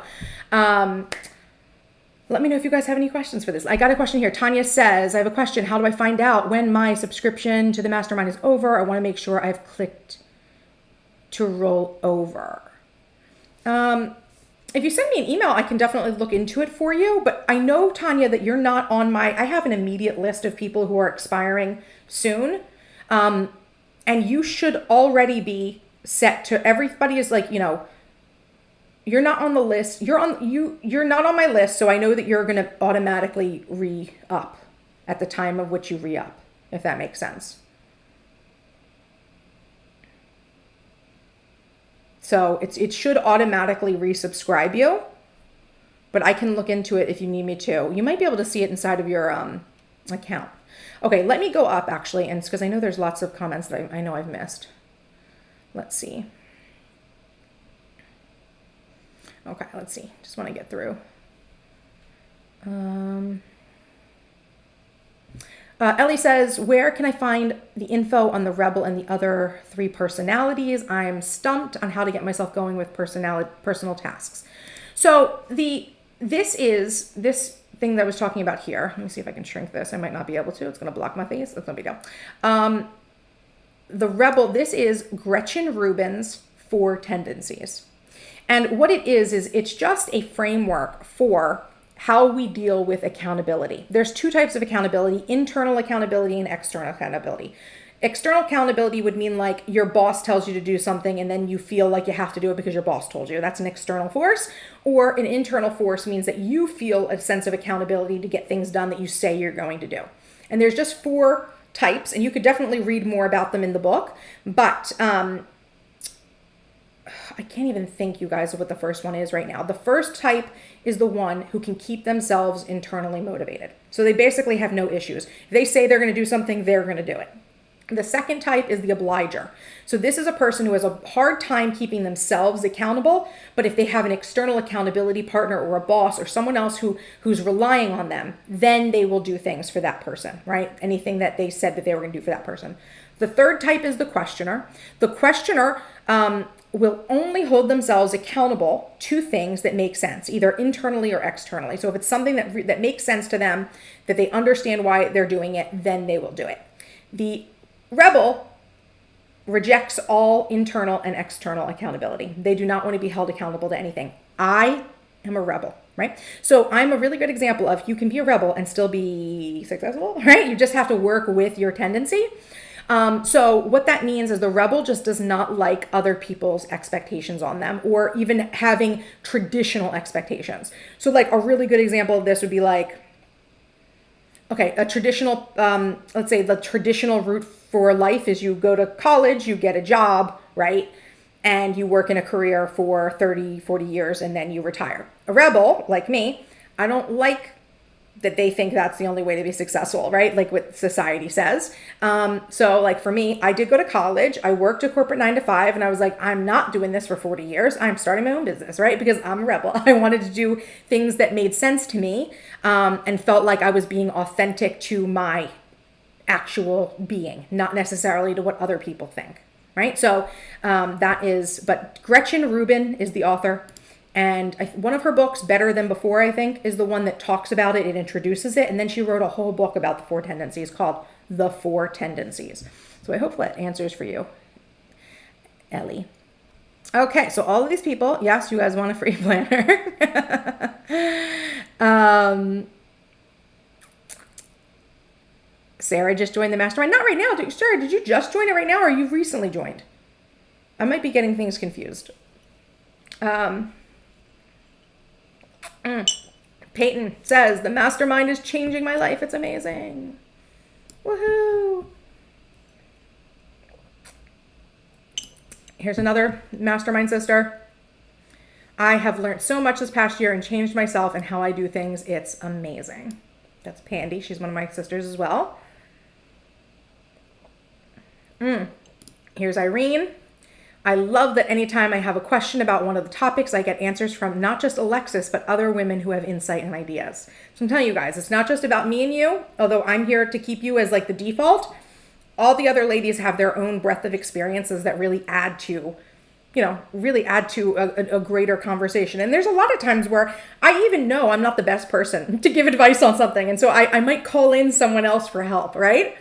let me know if you guys have any questions for this. I got a question here. Tanya says, I have a question. How do I find out when my subscription to the mastermind is over? I want to make sure I've clicked to roll over. If you send me an email, I can definitely look into it for you. But I know, Tanya, that you're not on I have an immediate list of people who are expiring soon. And you should already be set to, everybody is like, you're not on the list. You're not on my list. So I know that you're going to automatically re-up at the time of which you re-up, if that makes sense. So it should automatically resubscribe you, but I can look into it if you need me to. You might be able to see it inside of your account. Okay, let me go up actually, and it's because I know there's lots of comments that I know I've missed. Let's see. Okay, let's see. Just want to get through. Ellie says, where can I find the info on the rebel and the other 3 personalities? I'm stumped on how to get myself going with personal tasks. So this thing that I was talking about here. Let me see if I can shrink this. I might not be able to. It's going to block my face. That's no big deal. The rebel, this is Gretchen Rubin's 4 Tendencies. And what it is it's just a framework for how we deal with accountability. There's 2 types of accountability: internal accountability and external accountability. External accountability would mean like your boss tells you to do something and then you feel like you have to do it because your boss told you. That's an external force. Or an internal force means that you feel a sense of accountability to get things done that you say you're going to do. And there's just 4 types, and you could definitely read more about them in the book. But I can't even think, you guys, of what the first one is right now. The first type is the one who can keep themselves internally motivated. So they basically have no issues. If they say they're going to do something, they're going to do it. The second type is the obliger. So this is a person who has a hard time keeping themselves accountable, but if they have an external accountability partner or a boss or someone else who's relying on them, then they will do things for that person, right? Anything that they said that they were going to do for that person. The third type is the questioner. The questioner will only hold themselves accountable to things that make sense, either internally or externally. So if it's something that makes sense to them, that they understand why they're doing it, then they will do it. The rebel rejects all internal and external accountability. They do not want to be held accountable to anything. I am a rebel, right? So I'm a really good example of you can be a rebel and still be successful, right? You just have to work with your tendency. So what that means is the rebel just does not like other people's expectations on them or even having traditional expectations. So like a really good example of this would be like, okay, a traditional, let's say the traditional route for life is you go to college, you get a job, right? And you work in a career for 30, 40 years and then you retire. A rebel, like me, I don't like that they think that's the only way to be successful, right? Like what society says. So like for me, I did go to college. I worked a corporate 9 to 5 and I was like, I'm not doing this for 40 years. I'm starting my own business, right? Because I'm a rebel. I wanted to do things that made sense to me and felt like I was being authentic to my actual being, not necessarily to what other people think, right? So but Gretchen Rubin is the author. And one of her books, Better Than Before, I think, is the one that talks about it. It introduces it. And then she wrote a whole book about the 4 tendencies called The 4 Tendencies. So I hope that answers for you, Ellie. Okay, so all of these people, yes, you guys want a free planner. Sarah just joined the mastermind. Not right now. Sarah, did you just join it right now or you've recently joined? I might be getting things confused. Peyton says, the mastermind is changing my life. It's amazing. Woohoo. Here's another mastermind sister. I have learned so much this past year and changed myself and how I do things. It's amazing. That's Pandy. She's one of my sisters as well. Here's Irene. I love that anytime I have a question about one of the topics, I get answers from not just Alexis, but other women who have insight and ideas. So I'm telling you guys, it's not just about me and you, although I'm here to keep you as like the default. All the other ladies have their own breadth of experiences that really add to, a greater conversation. And there's a lot of times where I even know I'm not the best person to give advice on something. And so I might call in someone else for help, right?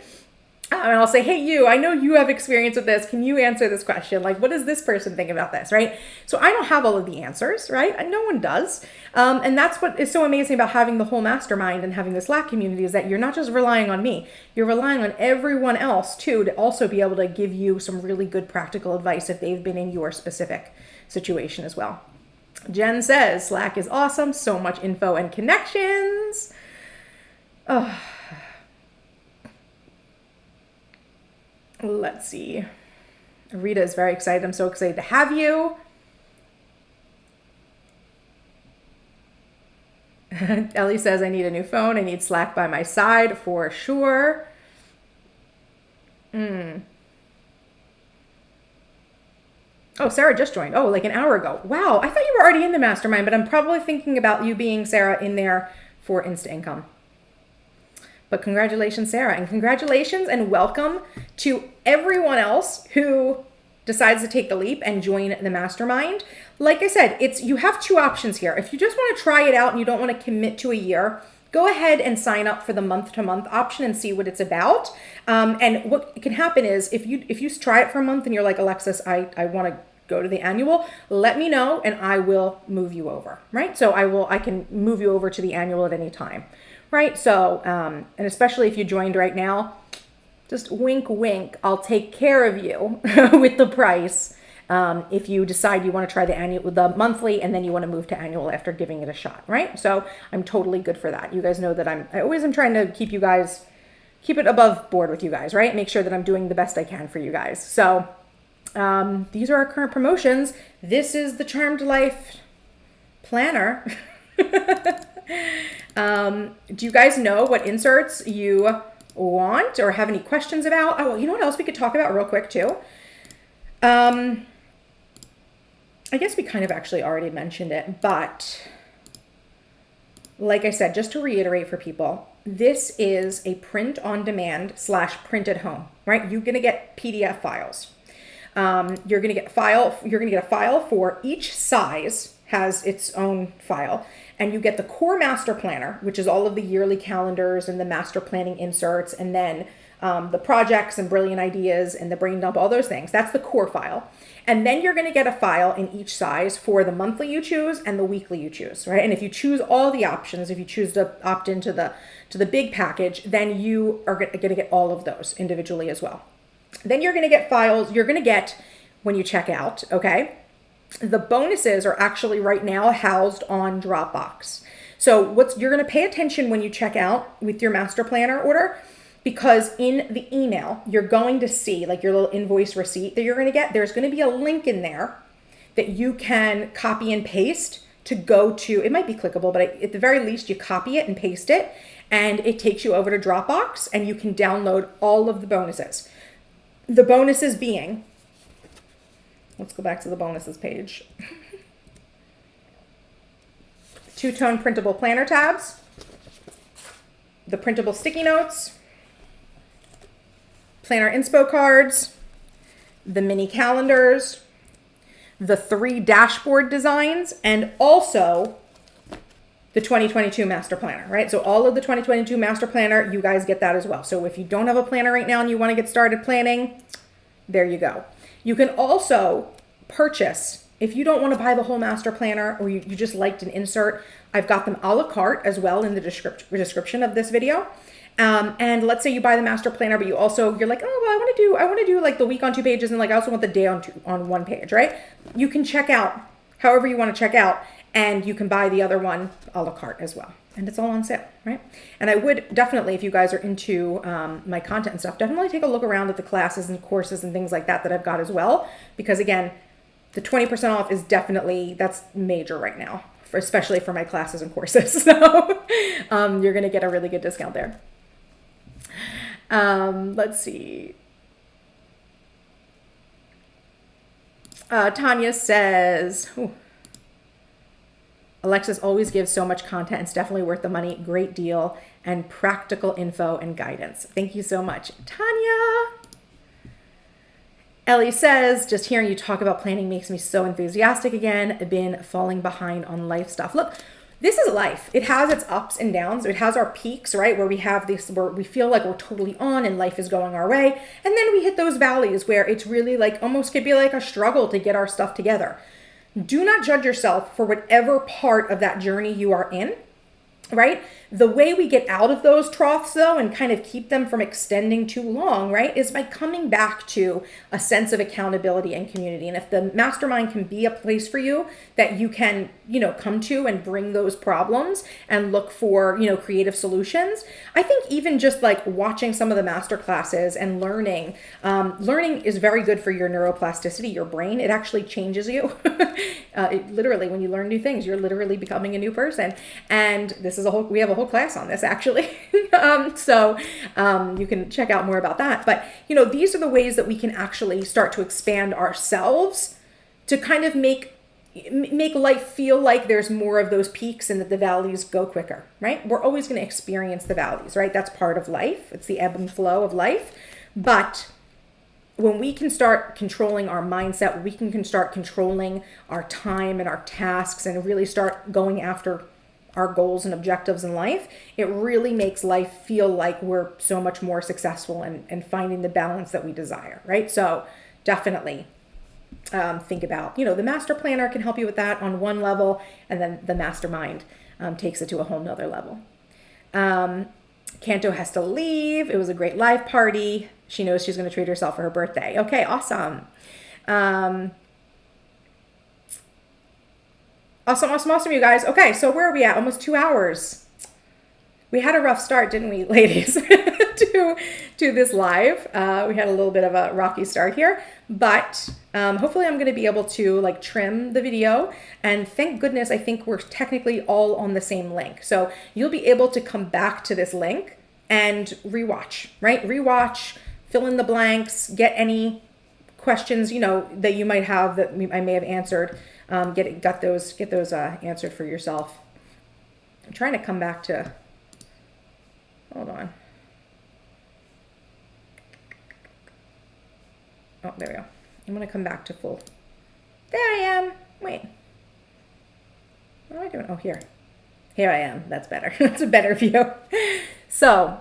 And I'll say, hey, I know you have experience with this. Can you answer this question? Like, what does this person think about this, right? So I don't have all of the answers, right? And no one does. And that's what is so amazing about having the whole mastermind and having the Slack community is that you're not just relying on me. You're relying on everyone else, too, to also be able to give you some really good practical advice if they've been in your specific situation as well. Jen says, Slack is awesome. So much info and connections. Oh. Let's see. Rita is very excited. I'm so excited to have you. Ellie says, I need a new phone. I need Slack by my side for sure. Oh, Sarah just joined. Oh, like an hour ago. Wow. I thought you were already in the mastermind, but I'm probably thinking about you being, Sarah, in there for Insta Income. But congratulations, Sarah, and congratulations and welcome to everyone else who decides to take the leap and join the mastermind. Like I said, you have 2 options here. If you just want to try it out and you don't want to commit to a year, go ahead and sign up for the month-to-month option and see what it's about. And what can happen is if you try it for a month and you're like, Alexis, I want to go to the annual, let me know and I will move you over, right? So I can move you over to the annual at any time. Right? So, and especially if you joined right now, just wink, wink, I'll take care of you with the price. If you decide you want to try the monthly and then you want to move to annual after giving it a shot, right? So I'm totally good for that. You guys know that I always am trying to keep it above board with you guys, right? Make sure that I'm doing the best I can for you guys. So These are our current promotions. This is the Charmed Life planner. Do you guys know what inserts you want or have any questions about? Oh, you know what else we could talk about real quick too? I guess we kind of actually already mentioned it, but like I said, just to reiterate for people, this is a print on demand / print at home, right? You're going to get PDF files. You're going to get a file for each size has its own file, and you get the core master planner, which is all of the yearly calendars and the master planning inserts, and then the projects and brilliant ideas and the brain dump, all those things. That's the core file. And then you're going to get a file in each size for the monthly you choose and the weekly you choose, right? And if you choose all the options, if you choose to opt into the big package, then you are going to get all of those individually as well. Then you're going to get files you're going to get when you check out, okay? The bonuses are actually right now housed on Dropbox. So you're going to pay attention when you check out with your master planner order, because in the email, you're going to see like your little invoice receipt that you're going to get. There's going to be a link in there that you can copy and paste to go to. It might be clickable, but at the very least, you copy it and paste it, and it takes you over to Dropbox, and you can download all of the bonuses. The bonuses being, let's go back to the bonuses page. Two-tone printable planner tabs, the printable sticky notes, planner inspo cards, the mini calendars, the 3 dashboard designs, and also the 2022 master planner, right? So all of the 2022 master planner, you guys get that as well. So if you don't have a planner right now and you want to get started planning, there you go. You can also purchase, if you don't want to buy the whole master planner or you just liked an insert, I've got them a la carte as well in the description of this video. And let's say you buy the master planner, but you're like, oh, well, I want to do like the week on 2 pages, and like I also want the day on 1 page, right? You can check out however you want to check out, and you can buy the other one a la carte as well. And it's all on sale, right? And I would definitely, if you guys are into my content and stuff, definitely take a look around at the classes and courses and things like that I've got as well. Because again, the 20% off is that's major right now, especially for my classes and courses. So you're going to get a really good discount there. Let's see. Tanya says, Alexis always gives so much content. It's definitely worth the money. Great deal and practical info and guidance. Thank you so much, Tanya. Ellie says, just hearing you talk about planning makes me so enthusiastic again. I've been falling behind on life stuff. Look, this is life. It has its ups and downs. It has our peaks, right? Where we have this, where we feel like we're totally on and life is going our way. And then we hit those valleys where it's really like, almost could be like a struggle to get our stuff together. Do not judge yourself for whatever part of that journey you are in, right? The way we get out of those troughs though, and kind of keep them from extending too long, right, is by coming back to a sense of accountability and community. And if the mastermind can be a place for you that you can, come to and bring those problems and look for, creative solutions, I think even just like watching some of the master classes and learning is very good for your neuroplasticity, your brain. It actually changes you. Literally, when you learn new things, you're literally becoming a new person. And we have a whole class on this actually. So you can check out more about that. But, these are the ways that we can actually start to expand ourselves to kind of make life feel like there's more of those peaks and that the valleys go quicker, right? We're always going to experience the valleys, right? That's part of life. It's the ebb and flow of life. But when we can start controlling our mindset, we can start controlling our time and our tasks and really start going after our goals and objectives in life, it really makes life feel like we're so much more successful and finding the balance that we desire, right? So definitely think about, the master planner can help you with that on one level, and then the mastermind takes it to a whole nother level. Canto has to leave. It was a great live party. She knows she's going to treat herself for her birthday. Okay, awesome. Awesome, you guys. Okay, so where are we at? Almost 2 hours. We had a rough start, didn't we, ladies? to this live. We had a little bit of a rocky start here, but hopefully I'm going to be able to like trim the video, and thank goodness I think we're technically all on the same link. So you'll be able to come back to this link and rewatch, right? Rewatch, fill in the blanks, get any questions, you know, that you might have that I may have answered. Get those answered for yourself. I'm trying to come back to, hold on. Oh, there we go. I'm going to come back to full. There I am. Wait. What am I doing? Oh, here. Here I am. That's better. That's a better view. So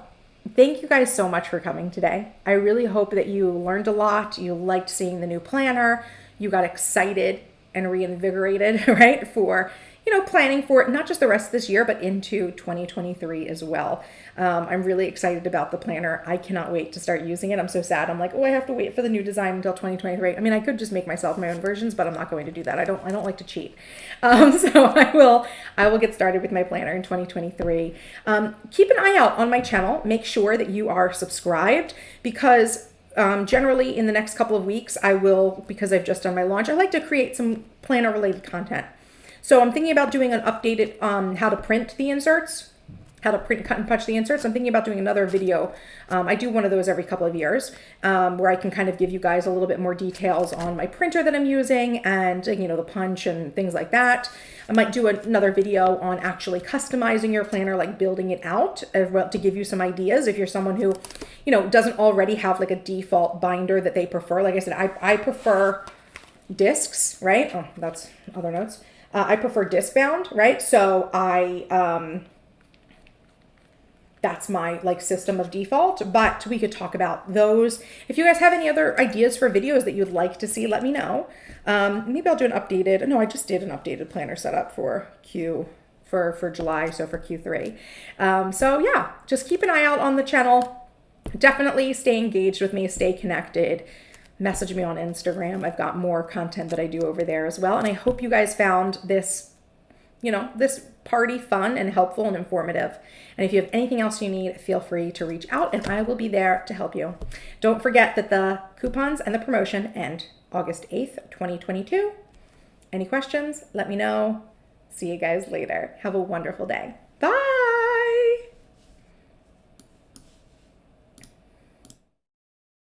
thank you guys so much for coming today. I really hope that you learned a lot. You liked seeing the new planner. You got excited and reinvigorated, right? For, you know, planning for not just the rest of this year, but into 2023 as well. I'm really excited about the planner. I cannot wait to start using it. I'm so sad. I'm like, oh, I have to wait for the new design until 2023. I mean, I could just make myself my own versions, but I'm not going to do that. I don't like to cheat. So I will get started with my planner in 2023. Keep an eye out on my channel. Make sure that you are subscribed, because generally in the next couple of weeks, I will, because I've just done my launch, I like to create some planner related content. So I'm thinking about doing an updated how to print the inserts, how to print, cut and punch the inserts. I'm thinking about doing another video. I do one of those every couple of years where I can kind of give you guys a little bit more details on my printer that I'm using and, you know, the punch and things like that. I might do another video on actually customizing your planner, like building it out as well, to give you some ideas if you're someone who, you know, doesn't already have like a default binder that they prefer. Like I said, I prefer discs, right? Oh, that's other notes. I prefer disc bound, right? So that's my like system of default, but we could talk about those. If you guys have any other ideas for videos that you'd like to see, let me know. Maybe I'll do an updated, no, I just did an updated planner setup for July, so for Q3. So yeah, just keep an eye out on the channel. Definitely stay engaged with me, stay connected. Message me on Instagram. I've got more content that I do over there as well. And I hope you guys found this, you know, this party fun and helpful and informative. And if you have anything else you need, feel free to reach out and I will be there to help you. Don't forget that the coupons and the promotion end August 8th, 2022. Any questions? Let me know. See you guys later. Have a wonderful day. Bye.